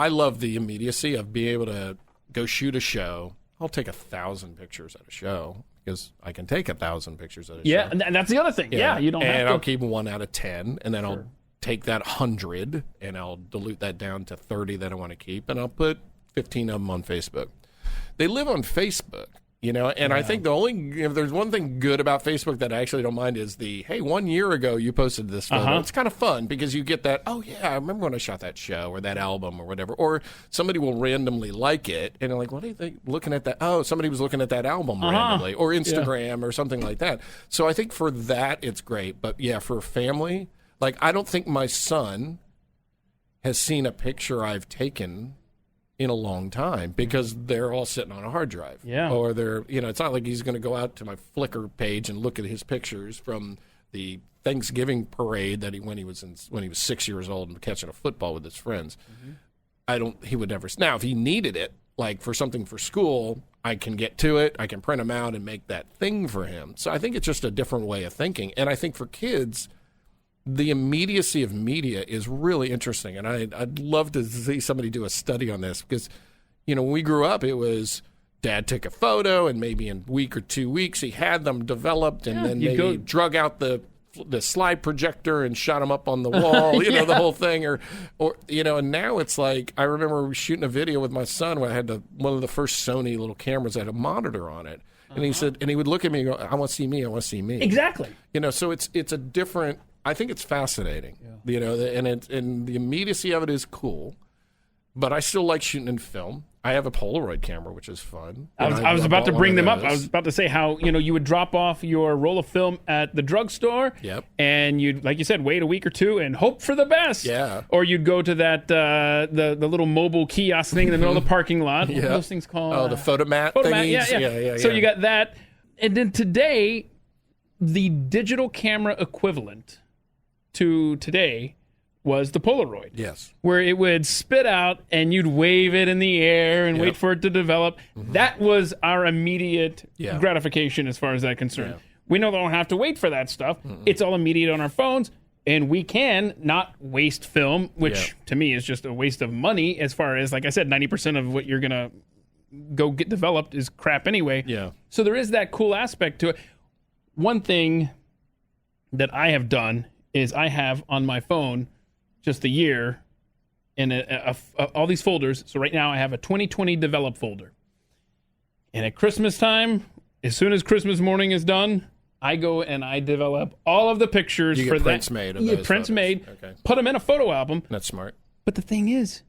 love the immediacy of being able to go shoot a show. I'll take 1,000 pictures at a show because I can take 1,000 pictures at a show. Yeah, and that's the other thing. Yeah, you don't have to. And I'll keep 1 out of 10, and then I'll take that 100, and I'll dilute that down to 30 that I want to keep, and I'll put 15 of them on Facebook. They live on Facebook. And I think if there's one thing good about Facebook that I actually don't mind is hey, 1 year ago you posted this photo. It's kind of fun because you get that, oh yeah, I remember when I shot that show or that album or whatever. Or somebody will randomly like it and they're like, what do you think looking at that? Oh, somebody was looking at that album randomly, or Instagram or something like that. So I think for that it's great. But yeah, for a family, like I don't think my son has seen a picture I've taken in a long time because they're all sitting on a hard drive. Yeah. Or they're, it's not like he's going to go out to my Flickr page and look at his pictures from the Thanksgiving parade that when he was 6 years old and catching a football with his friends. He would never. Now, if he needed it, like for something for school, I can get to it. I can print them out and make that thing for him. So I think it's just a different way of thinking. And I think for kids, the immediacy of media is really interesting, and I'd love to see somebody do a study on this because, when we grew up, it was Dad took a photo, and maybe in a week or 2 weeks he had them developed, and then maybe drug out the slide projector and shot them up on the wall, the whole thing, or and now it's like I remember shooting a video with my son where I had one of the first Sony little cameras that had a monitor on it, and he said, and he would look at me and go, "I want to see me, I want to see me." Exactly. So it's a different. I think it's fascinating, and the immediacy of it is cool, but I still like shooting in film. I have a Polaroid camera, which is fun. I was about to bring them up. I was about to say how, you would drop off your roll of film at the drugstore. Yep. And you'd, like you said, wait a week or two and hope for the best. Yeah. Or you'd go to that, the little mobile kiosk thing in the middle of the parking lot. What are those things called? Oh, the photomat thingies. Yeah. So you got that. And then today, the digital camera equivalent to today was the Polaroid. Yes. Where it would spit out and you'd wave it in the air and wait for it to develop. That was our immediate gratification as far as that concerned. Yeah. We know they don't have to wait for that stuff. It's all immediate on our phones, and we can not waste film, which to me is just a waste of money as far as, like I said, 90% of what you're going to go get developed is crap anyway. Yeah. So there is that cool aspect to it. One thing that I have done is I have on my phone just a year in all these folders. So right now I have a 2020 develop folder. And at Christmas time, as soon as Christmas morning is done, I go and I develop all of the pictures you for get prints made of those prints photos. made. Okay. Put them in a photo album. That's smart. But the thing is,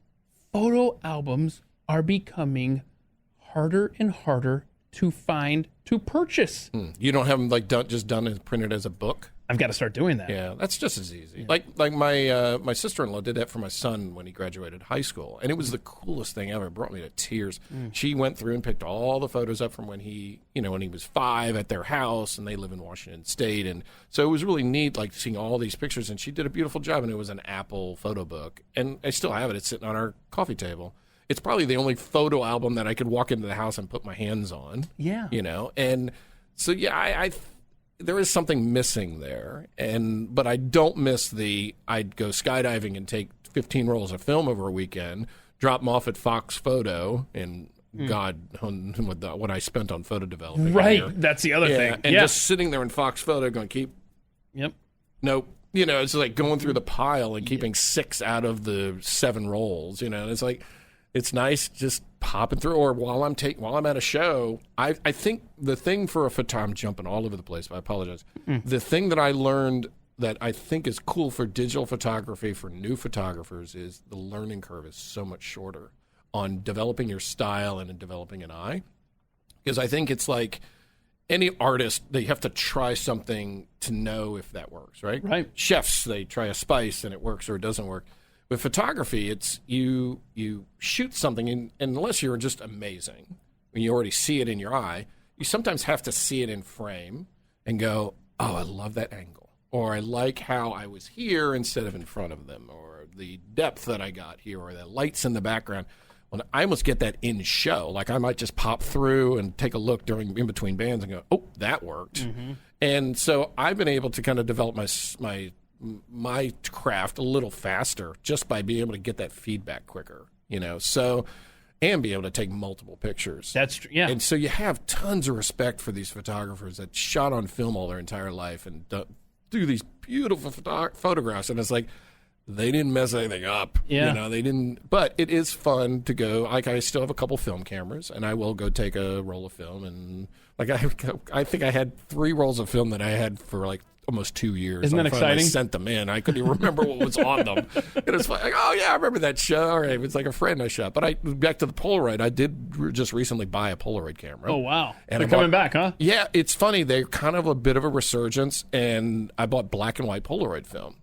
photo albums are becoming harder and harder to find, to purchase. You don't have them like just done and printed as a book? I've got to start doing that. Yeah, that's just as easy. Yeah. Like my sister-in-law did that for my son when he graduated high school, and it was the coolest thing ever. It brought me to tears. She went through and picked all the photos up from when he was 5 at their house, and they live in Washington State, and so it was really neat, like seeing all these pictures. And she did a beautiful job, and it was an Apple photo book, and I still have it. It's sitting on our coffee table. It's probably the only photo album that I could walk into the house and put my hands on. Yeah, and so I there is something missing there, but I don't miss I'd go skydiving and take 15 rolls of film over a weekend, drop them off at Fox Photo, and God, what I spent on photo development. Right, here. that's the other thing. And just sitting there in Fox Photo going, nope. It's like going through the pile and keeping 6 out of the 7 rolls, and it's like, it's nice just popping through, or while I'm at a show. I think the thing for a photographer, I'm jumping all over the place, but I apologize. The thing that I learned that I think is cool for digital photography for new photographers is the learning curve is so much shorter on developing your style and in developing an eye. Because I think it's like any artist, they have to try something to know if that works, right? Right. Chefs, they try a spice and it works or it doesn't work. With photography, it's you shoot something, and unless you're just amazing, when you already see it in your eye, you sometimes have to see it in frame and go, oh, I love that angle. Or I like how I was here instead of in front of them, or the depth that I got here, or the lights in the background. Well, I almost get that in show. Like I might just pop through and take a look in between bands and go, oh, that worked. And so I've been able to kind of develop my craft a little faster just by being able to get that feedback quicker, so, and be able to take multiple pictures. That's true. Yeah. And so you have tons of respect for these photographers that shot on film all their entire life and do these beautiful photographs. And it's like, they didn't mess anything up. Yeah. They didn't, but it is fun to go. Like I still have a couple film cameras and I will go take a roll of film. And like, I think I had 3 rolls of film that I had for like almost 2 years. Isn't that exciting? I sent them in. I couldn't even remember what was on them. It was like, oh yeah, I remember that show. All right, it was like a friend I shot. But back to the Polaroid. I did just recently buy a Polaroid camera. Oh wow, and they're coming back, huh? Yeah, it's funny. They're kind of a bit of a resurgence, and I bought black and white Polaroid film.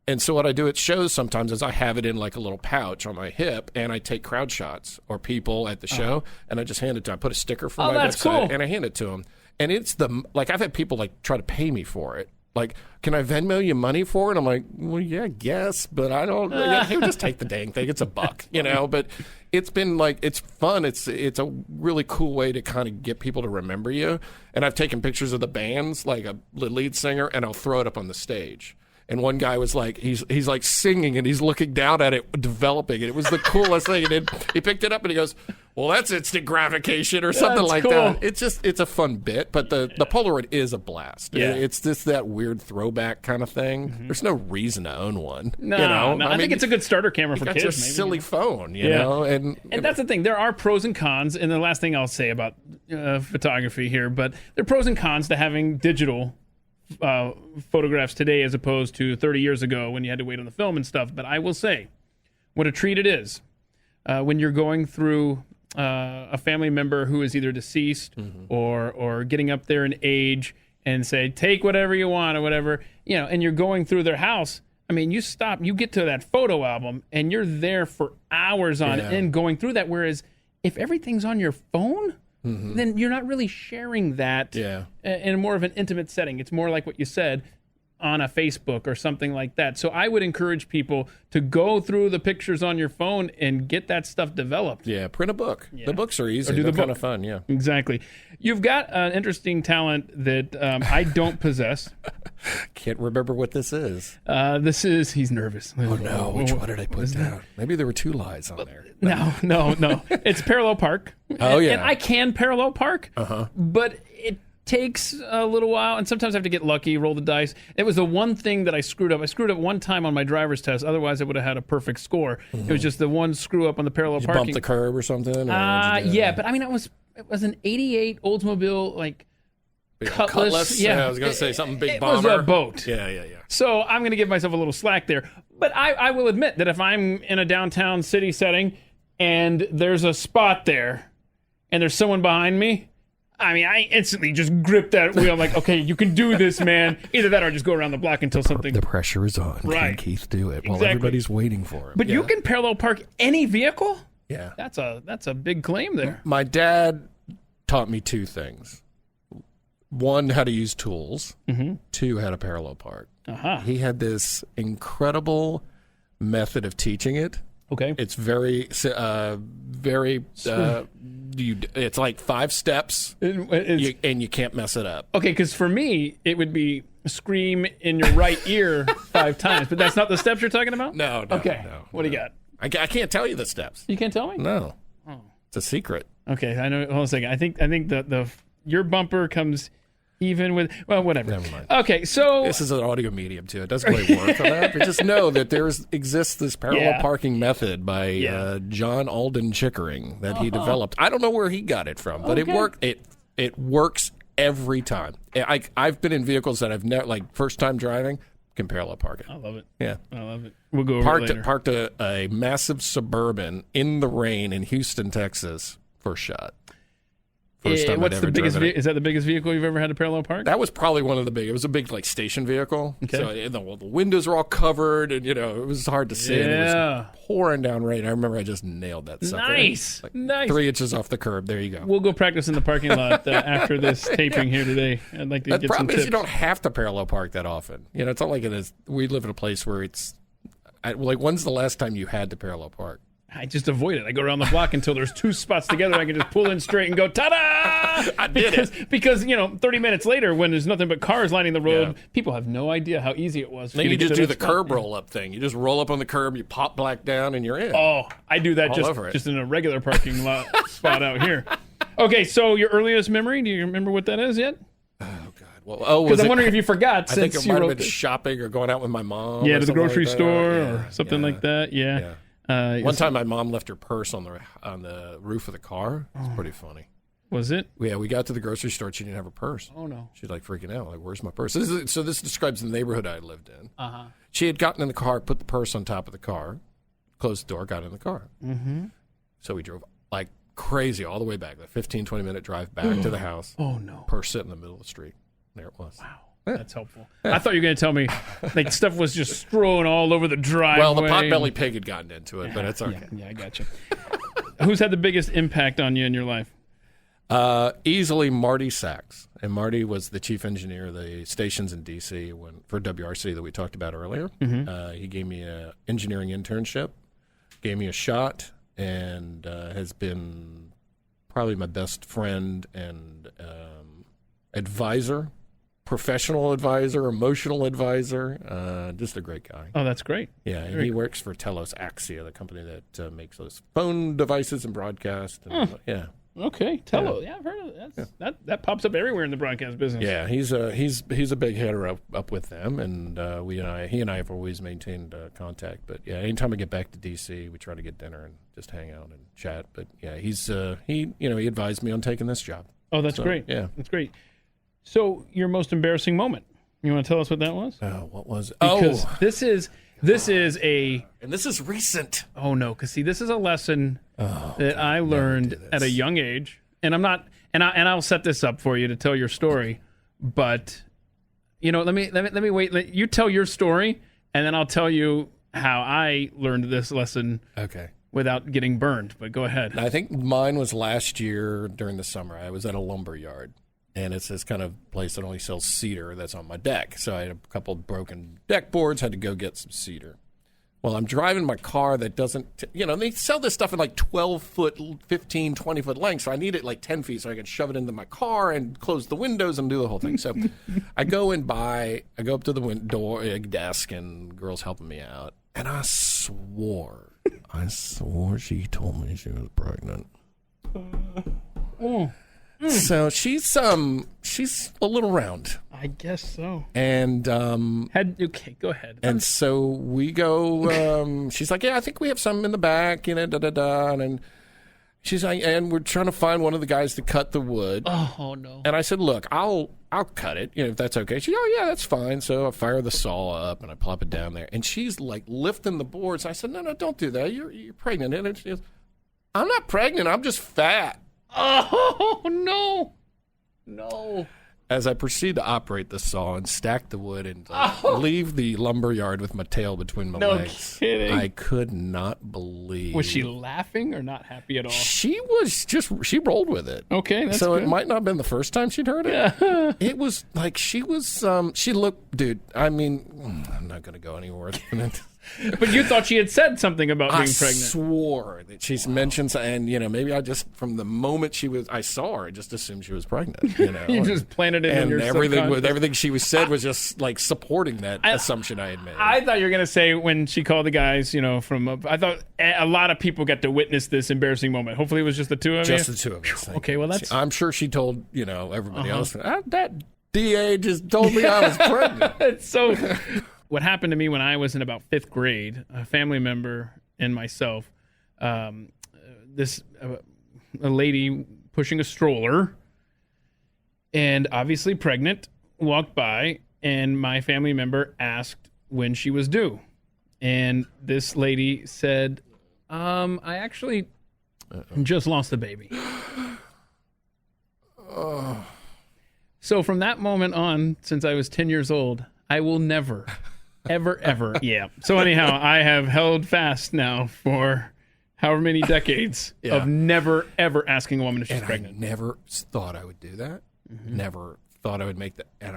And so what I do at shows sometimes is I have it in like a little pouch on my hip, and I take crowd shots or people at the show, and I just hand it to them. I put a sticker for my that's website, cool. and I hand it to them. And it's I've had people like try to pay me for it. Like, can I Venmo you money for it? I'm like, well, yeah, I guess, but I don't. Hey, just take the dang thing. It's $1, But it's been like, it's fun. It's a really cool way to kind of get people to remember you. And I've taken pictures of the bands, like the lead singer, and I'll throw it up on the stage. And one guy was like, he's like singing and he's looking down at it, developing it. It was the coolest thing. And then he picked it up and he goes, well, that's instant gratification or something like cool. that. It's a fun bit, but the Polaroid is a blast. Yeah. It's just that weird throwback kind of thing. There's no reason to own one. No, I think it's a good starter camera for got kids. your Maybe. silly phone, you know? And that's the thing. There are pros and cons. And the last thing I'll say about photography here, but there are pros and cons to having digital photographs today as opposed to 30 years ago when you had to wait on the film and stuff. But I will say what a treat it is when you're going through a family member who is either deceased or getting up there in age and say, take whatever you want or whatever, and you're going through their house. I mean, you stop, you get to that photo album and you're there for hours on end going through that. Whereas if everything's on your phone, then you're not really sharing that in more of an intimate setting. It's more like what you said on a Facebook or something like that. So I would encourage people to go through the pictures on your phone and get that stuff developed. Yeah, print a book. Yeah. The books are easy. Or do They're the kind of fun, yeah. Exactly. You've got an interesting talent that I don't possess. Can't remember what this is. He's nervous. Oh, no. Which one did I put down? Maybe there were 2 lies on there. No. It's parallel park. Oh, yeah. And I can parallel park, but it takes a little while, and sometimes I have to get lucky, roll the dice. It was the one thing that I screwed up. I screwed up one time on my driver's test. Otherwise, I would have had a perfect score. It was just the one screw up on the parallel Did you parking. bump the curb or something? Yeah, but I mean, it was an 88 Oldsmobile, like, Cutlass. Yeah, I was going to say something big it bomber. It was a boat. Yeah. So I'm going to give myself a little slack there. But I will admit that if I'm in a downtown city setting and there's a spot there and there's someone behind me, I mean, I instantly just grip that wheel. I'm like, okay, you can do this, man. Either that or just go around the block until something... The pressure is on. Right. Can Keith do it while Exactly. everybody's waiting for him? But you can parallel park any vehicle? Yeah. That's a big claim there. My dad taught me two things. One, how to use tools. Mm-hmm. Two, how to parallel park. Uh-huh. He had this incredible method of teaching it. Okay. It's it's like 5 steps, and you can't mess it up. Okay, because for me, it would be scream in your right ear 5 times, but that's not the steps you're talking about? No. Okay. No, what do you got? I can't tell you the steps. You can't tell me? No. Oh. It's a secret. Okay, I know. Hold on a second. I think the your bumper comes even with, well, whatever. Never mind. Okay, so This is an audio medium, too. It doesn't really work for that. But just know that exists this parallel parking method by John Alden Chickering that he developed. I don't know where he got it from, but it worked. It works every time. I've been in vehicles that I've never, like, first time driving, can parallel park it. I love it. Yeah. I love it. We'll go over it later. Parked a massive Suburban in the rain in Houston, Texas, first shot. First time what's I'd ever the biggest? driven it. Is that the biggest vehicle you've ever had to parallel park? That was probably one of the big. It was a big like station vehicle. Okay. So the windows were all covered, and it was hard to see. And it was pouring down rain. I remember I just nailed that sucker. Nice, Like nice. 3 inches off the curb. There you go. We'll go practice in the parking lot after this taping here today. I'd like to The get some problem tips. is you don't have to parallel park that often. It's not like it is. We live in a place where like when's the last time you had to parallel park? I just avoid it. I go around the block until there's 2 spots together. I can just pull in straight and go, ta-da! I did it. Because 30 minutes later, when there's nothing but cars lining the road, people have no idea how easy it was. Then you just do the curb roll up thing. You just roll up on the curb, you pop black down, and you're in. Oh, I do that just in a regular parking lot spot out here. Okay, so your earliest memory, do you remember what that is yet? Oh, God. Because I'm wondering if you forgot I since think it you might have wrote been shopping or going out with my mom. Yeah, or to the something grocery like that. store Yeah, or something like that. Yeah. One time my mom left her purse on the roof of the car. It's pretty funny. Was it? Yeah, we got to the grocery store. She didn't have her purse. Oh, no. She's like freaking out. Like, where's my purse? This describes the neighborhood I lived in. Uh-huh. She had gotten in the car, put the purse on top of the car, closed the door, got in the car. Mm-hmm. So we drove like crazy all the way back, the 15, 20-minute drive back to the house. Oh, no. Purse sitting in the middle of the street. There it was. Wow. Yeah. That's helpful. I thought you were going to tell me like stuff was just strewn all over the driveway. Well, the potbelly pig had gotten into it, but it's okay. Yeah, I got you. Who's had the biggest impact on you in your life? Easily Marty Sachs. And Marty was the chief engineer of the stations in D.C. for WRC that we talked about earlier. Mm-hmm. He gave me an engineering internship, gave me a shot, and has been probably my best friend and advisor. Professional advisor, emotional advisor, just a great guy. Oh, that's great. Yeah, and he works for Telos Axia, the company that makes those phone devices and broadcast. And, Yeah. Okay, Tello. Yeah, I've heard of that. That pops up everywhere in the broadcast business. Yeah, he's a big hitter up with them, and he and I have always maintained contact. But yeah, anytime I get back to DC, we try to get dinner and just hang out and chat. But yeah, he advised me on taking this job. Oh, that's great. Yeah, that's great. So, your most embarrassing moment. You want to tell us what that was? What was it? Because this is a... And this is recent. Oh, no. Because, see, this is a lesson that I learned at a young age. And I'm not... And I'll set this up for you to tell your story. But, let me wait. Let you tell your story, and then I'll tell you how I learned this lesson without getting burned. But go ahead. I think mine was last year during the summer. I was at a lumber yard. And it's this kind of place that only sells cedar that's on my deck. So I had a couple of broken deck boards, had to go get some cedar. Well, I'm driving my car that doesn't, they sell this stuff in like 12-foot, 15, 20-foot lengths. So I need it like 10 feet so I can shove it into my car and close the windows and do the whole thing. So I go up to the door, desk, and girl's helping me out. And I swore she told me she was pregnant. So she's a little round. I guess so. And okay, go ahead. And so we go. She's like, "Yeah, I think we have some in the back." And She's like, and we're trying to find one of the guys to cut the wood. Oh no. And I said, look, I'll cut it, if that's okay. She said, oh, yeah, that's fine. So I fire the saw up and I plop it down there. And she's like lifting the boards. I said, no, don't do that. You're pregnant. And she goes, I'm not pregnant. I'm just fat. Oh, no. As I proceed to operate the saw and stack the wood and leave the lumber yard with my tail between my legs. No kidding. I could not believe. Was she laughing or not happy at all? She rolled with it. Okay, that's so good. It might not have been the first time she'd heard it. Yeah. It was like she looked, dude, I mean, I'm not going to go anywhere. But you thought she had said something about being pregnant. I swore that she's mentioned, and maybe I just, from the moment I saw her, I just assumed she was pregnant. You just planted it in your everything she said was just like supporting that assumption I had made. I thought you were going to say when she called the guys, I thought a lot of people got to witness this embarrassing moment. Hopefully it was just the two of you. Just the two of us. Okay, well that's. I'm sure she told everybody else that DA just told me I was pregnant. So. What happened to me when I was in about 5th grade, a family member and myself, a lady pushing a stroller and obviously pregnant walked by, and my family member asked when she was due. And this lady said, I actually just lost a baby. So from that moment on, since I was 10 years old, I will never... ever. Yeah. So anyhow, I have held fast now for however many decades of never, ever asking a woman if she's pregnant. I never thought I would do that. Mm-hmm. Never thought I would make that. And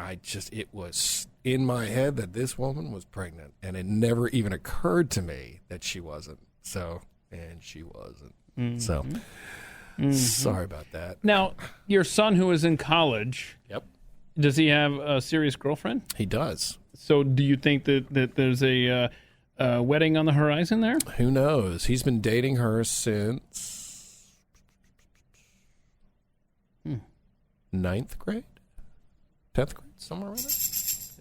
it was in my head that this woman was pregnant. And it never even occurred to me that she wasn't. And she wasn't. Mm-hmm. So, sorry about that. Now, your son who is in college. Yep. Does he have a serious girlfriend? He does. So do you think that there's a wedding on the horizon there? Who knows? He's been dating her since 9th grade? 10th grade? Somewhere around there?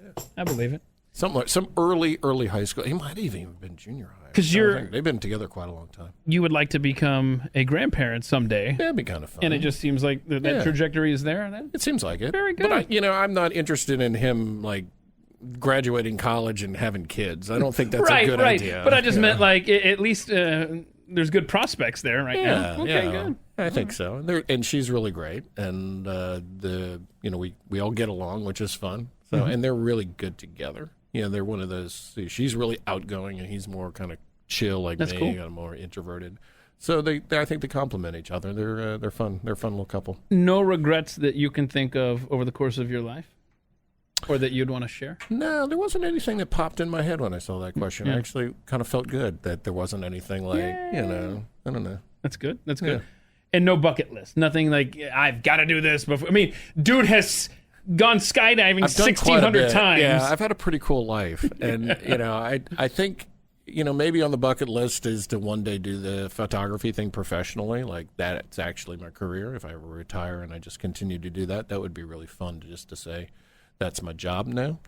Yeah. I believe it. Some early high school. He might have even been junior high. Because they've been together quite a long time. You would like to become a grandparent someday. Yeah, it'd be kind of fun. And it just seems like that trajectory is there. Then? It seems like it. Very good. But I'm not interested in him like graduating college and having kids. I don't think that's a good idea. But I just meant like at least there's good prospects there right now. Okay, good. I think so. And she's really great, and we all get along, which is fun. So and they're really good together. They're one of those. She's really outgoing, and he's more kind of chill like That's me. Cool. I'm more introverted. So I think they complement each other. They're fun. They're a fun little couple. No regrets that you can think of over the course of your life, or that you'd want to share? No, there wasn't anything that popped in my head when I saw that question. I actually kind of felt good that there wasn't anything like I don't know. That's good. That's good. And no bucket list. Nothing like I've got to do this before. I mean, dude has gone skydiving 1,600 times. Yeah, I've had a pretty cool life, and I think maybe on the bucket list is to one day do the photography thing professionally. Like that's actually my career. If I ever retire and I just continue to do that, that would be really fun to say that's my job now.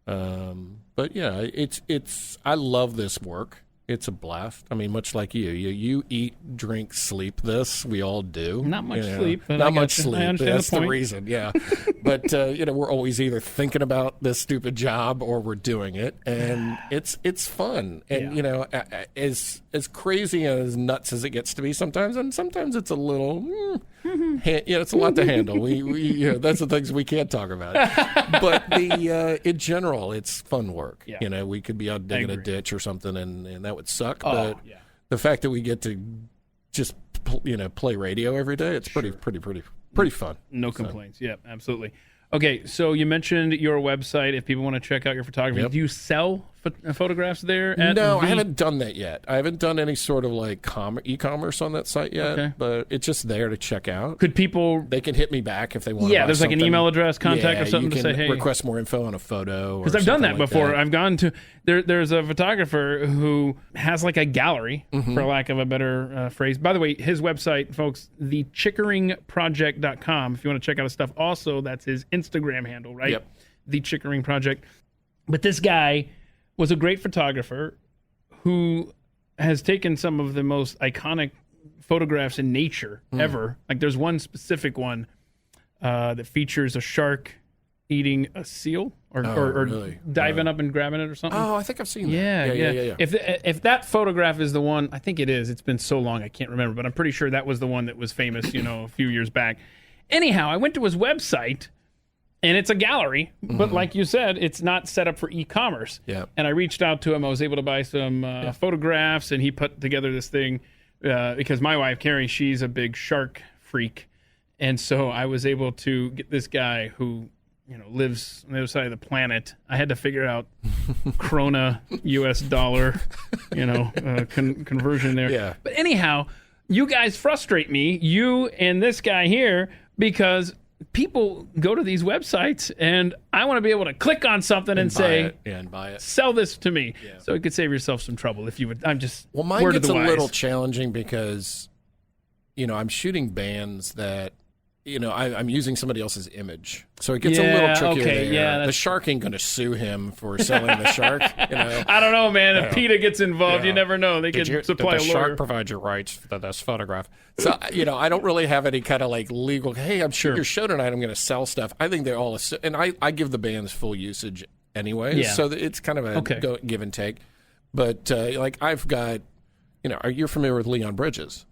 But yeah, it's I love this work. It's a blast. I mean, much like you eat, drink, sleep this. We all do. Not much sleep. But not much sleep. I understand That's the reason, yeah. But, we're always either thinking about this stupid job or we're doing it. And it's fun. And, as crazy and as nuts as it gets to be sometimes, and sometimes it's a little, it's a lot to handle. We that's the things we can't talk about. But in general, it's fun work. Yeah. We could be out digging a ditch or something, and that would suck. But the fact that we get to just play radio every day, it's pretty fun. No complaints. Yeah, absolutely. Okay, so you mentioned your website. If people want to check out your photography, do you sell photographs there? No, I haven't done that yet. I haven't done any sort of like e-commerce on that site yet, but it's just there to check out. Could people... They can hit me back if they want to buy there's something. Like an email address, contact or something to say, hey... request more info on a photo. Because I've done that before. I've gone to... There's a photographer who has like a gallery, for lack of a better phrase. By the way, his website, folks, thechickeringproject.com, if you want to check out his stuff. Also, that's his Instagram handle, right? Yep. The Chickering Project. But this guy was a great photographer who has taken some of the most iconic photographs in nature ever. Like there's one specific one that features a shark eating a seal or really? diving up and grabbing it or something. Oh, I think I've seen that. Yeah. If that photograph is the one, I think it is. It's been so long I can't remember, but I'm pretty sure that was the one that was famous, a few years back. Anyhow, I went to his website, and it's a gallery, but like you said, it's not set up for e-commerce. Yeah. And I reached out to him. I was able to buy some photographs, and he put together this thing because my wife, Carrie, she's a big shark freak. And so I was able to get this guy who lives on the other side of the planet. I had to figure out krona, US dollar, conversion there. Yeah. But anyhow, you guys frustrate me, you and this guy here, because people go to these websites and I want to be able to click on something and say, buy it. Sell this to me. Yeah. So it could save yourself some trouble if you would. I'm just mine word gets of the a wise. little challenging because, I'm shooting bands that, I'm using somebody else's image. So it gets a little trickier there. Yeah, the shark ain't going to sue him for selling the shark. I don't know, man. If PETA gets involved, you never know. They could supply a lawyer. The shark provides your rights for this photograph. So, I don't really have any kind of legal, hey, I'm sure your show tonight, I'm going to sell stuff. I think they're all, and I give the bands full usage anyway. Yeah. So it's kind of a give and take. But I've got, are you familiar with Leon Bridges?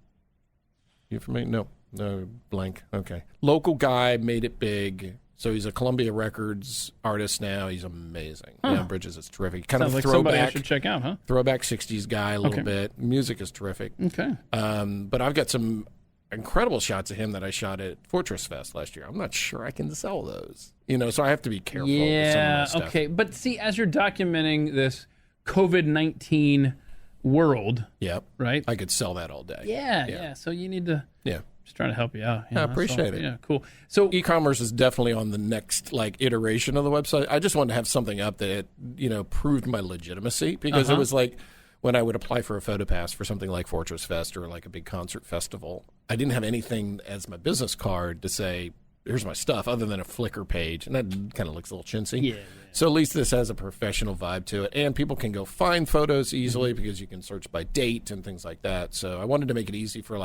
You familiar? No, blank. Okay. Local guy, made it big. So he's a Columbia Records artist now. He's amazing. Leon Bridges is terrific. Kind Sounds of like throwback. somebody I should check out, huh? Throwback 60s guy a little bit. Music is terrific. Okay. But I've got some incredible shots of him that I shot at Fortress Fest last year. I'm not sure I can sell those. So I have to be careful with some of that stuff. Okay. But see, as you're documenting this COVID-19 world, right? I could sell that all day. Yeah. So you need to... Yeah. Just trying to help you out. I appreciate it. Yeah, cool. So e-commerce is definitely on the next iteration of the website. I just wanted to have something up that proved my legitimacy because it was when I would apply for a photo pass for something like Fortress Fest or like a big concert festival, I didn't have anything as my business card to say, here's my stuff, other than a Flickr page, and that kind of looks a little chintzy. Yeah. So at least this has a professional vibe to it, and people can go find photos easily because you can search by date and things like that. So I wanted to make it easy for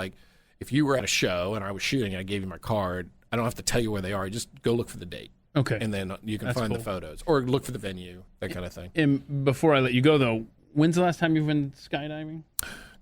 if you were at a show and I was shooting and I gave you my card, I don't have to tell you where they are. Just go look for the date. Okay. And then you can find the photos or look for the venue, that kind of thing. And before I let you go, though, when's the last time you've been skydiving?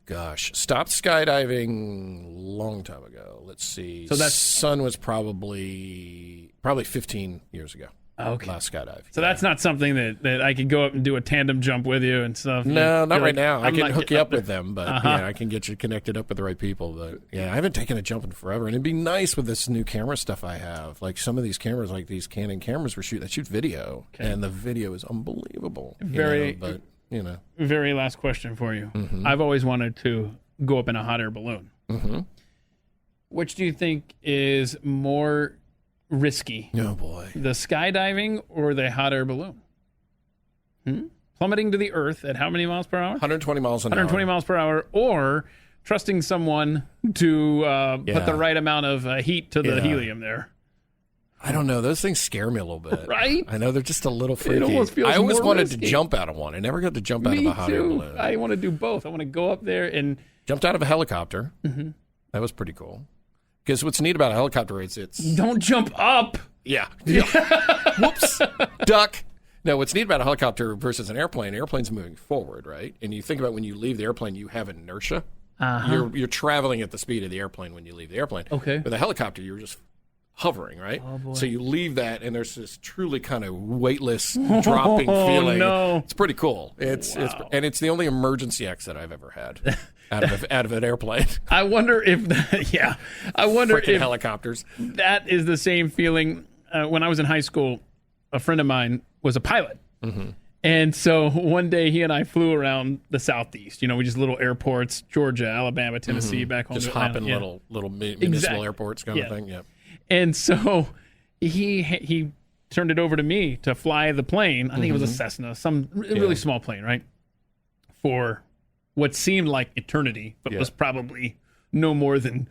Gosh, stopped skydiving long time ago. Let's see. So that son was probably 15 years ago. Okay. Last skydive. So that's not something that I could go up and do a tandem jump with you and stuff. No, not right now. I can hook you up with them, but I can get you connected up with the right people. But I haven't taken a jump in forever, and it'd be nice with this new camera stuff I have. Like some of these cameras, like these Canon cameras, that shoot video, and the video is unbelievable. Very last question for you. Mm-hmm. I've always wanted to go up in a hot air balloon. Mm-hmm. Which do you think is more risky? Oh boy, the skydiving or the hot air balloon? Plummeting to the earth at how many miles per hour? 120 miles an hour. 120 miles per hour, or trusting someone to put the right amount of heat to the helium there. I don't know. Those things scare me a little bit. Right? I know they're just a little freaky. It almost feels I always more wanted risky. to jump out of one. I never got to jump out of a hot air balloon. I want to do both. I want to go up there and... Jumped out of a helicopter. Mm-hmm. That was pretty cool. Because what's neat about a helicopter is it's... Don't jump up! Yeah. Whoops. Duck. No, what's neat about a helicopter versus an airplane's moving forward, right? And you think about when you leave the airplane, you have inertia. Uh-huh. You're traveling at the speed of the airplane when you leave the airplane. Okay. With a helicopter, you're just hovering, right? Oh, boy. So you leave that, and there's this truly kind of weightless dropping feeling. No. It's pretty cool. It's the only emergency exit I've ever had out of an airplane. I wonder if Frickin' helicopters. That is the same feeling. When I was in high school, a friend of mine was a pilot. Mm-hmm. And so one day he and I flew around the Southeast. We just little airports, Georgia, Alabama, Tennessee, back home. Just to Atlanta. hopping little municipal airports kind of thing. Yeah. And so he turned it over to me to fly the plane. I think it was a Cessna, some really small plane, right? For what seemed like eternity, but was probably no more than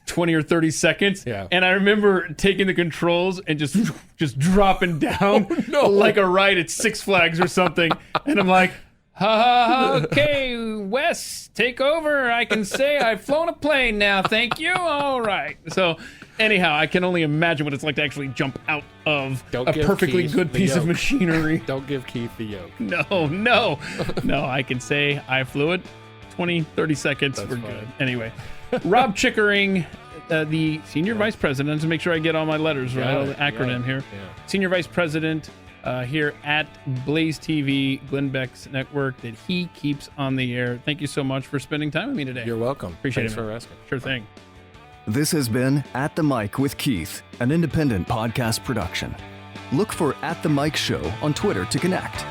20 or 30 seconds. Yeah. And I remember taking the controls and just dropping down like a ride at Six Flags or something. And I'm like, Okay, Wes, take over. I can say I've flown a plane now. Thank you. All right. So, anyhow, I can only imagine what it's like to actually jump out of a perfectly Keith good the piece of yoke. machinery. Don't give Keith the yoke. No. I can say I flew it. 20, 30 seconds. That's We're fine. good. Anyway, Rob Chickering, the Senior Vice President, to make sure I get all my letters right, all the acronym here. Yeah. Senior Vice President here at Blaze TV, Glenn Beck's network that he keeps on the air. Thank you so much for spending time with me today. You're welcome. Appreciate Thanks it, man. for asking. Sure thing. This has been At the Mic with Keith, an independent podcast production. Look for At the Mic Show on Twitter to connect.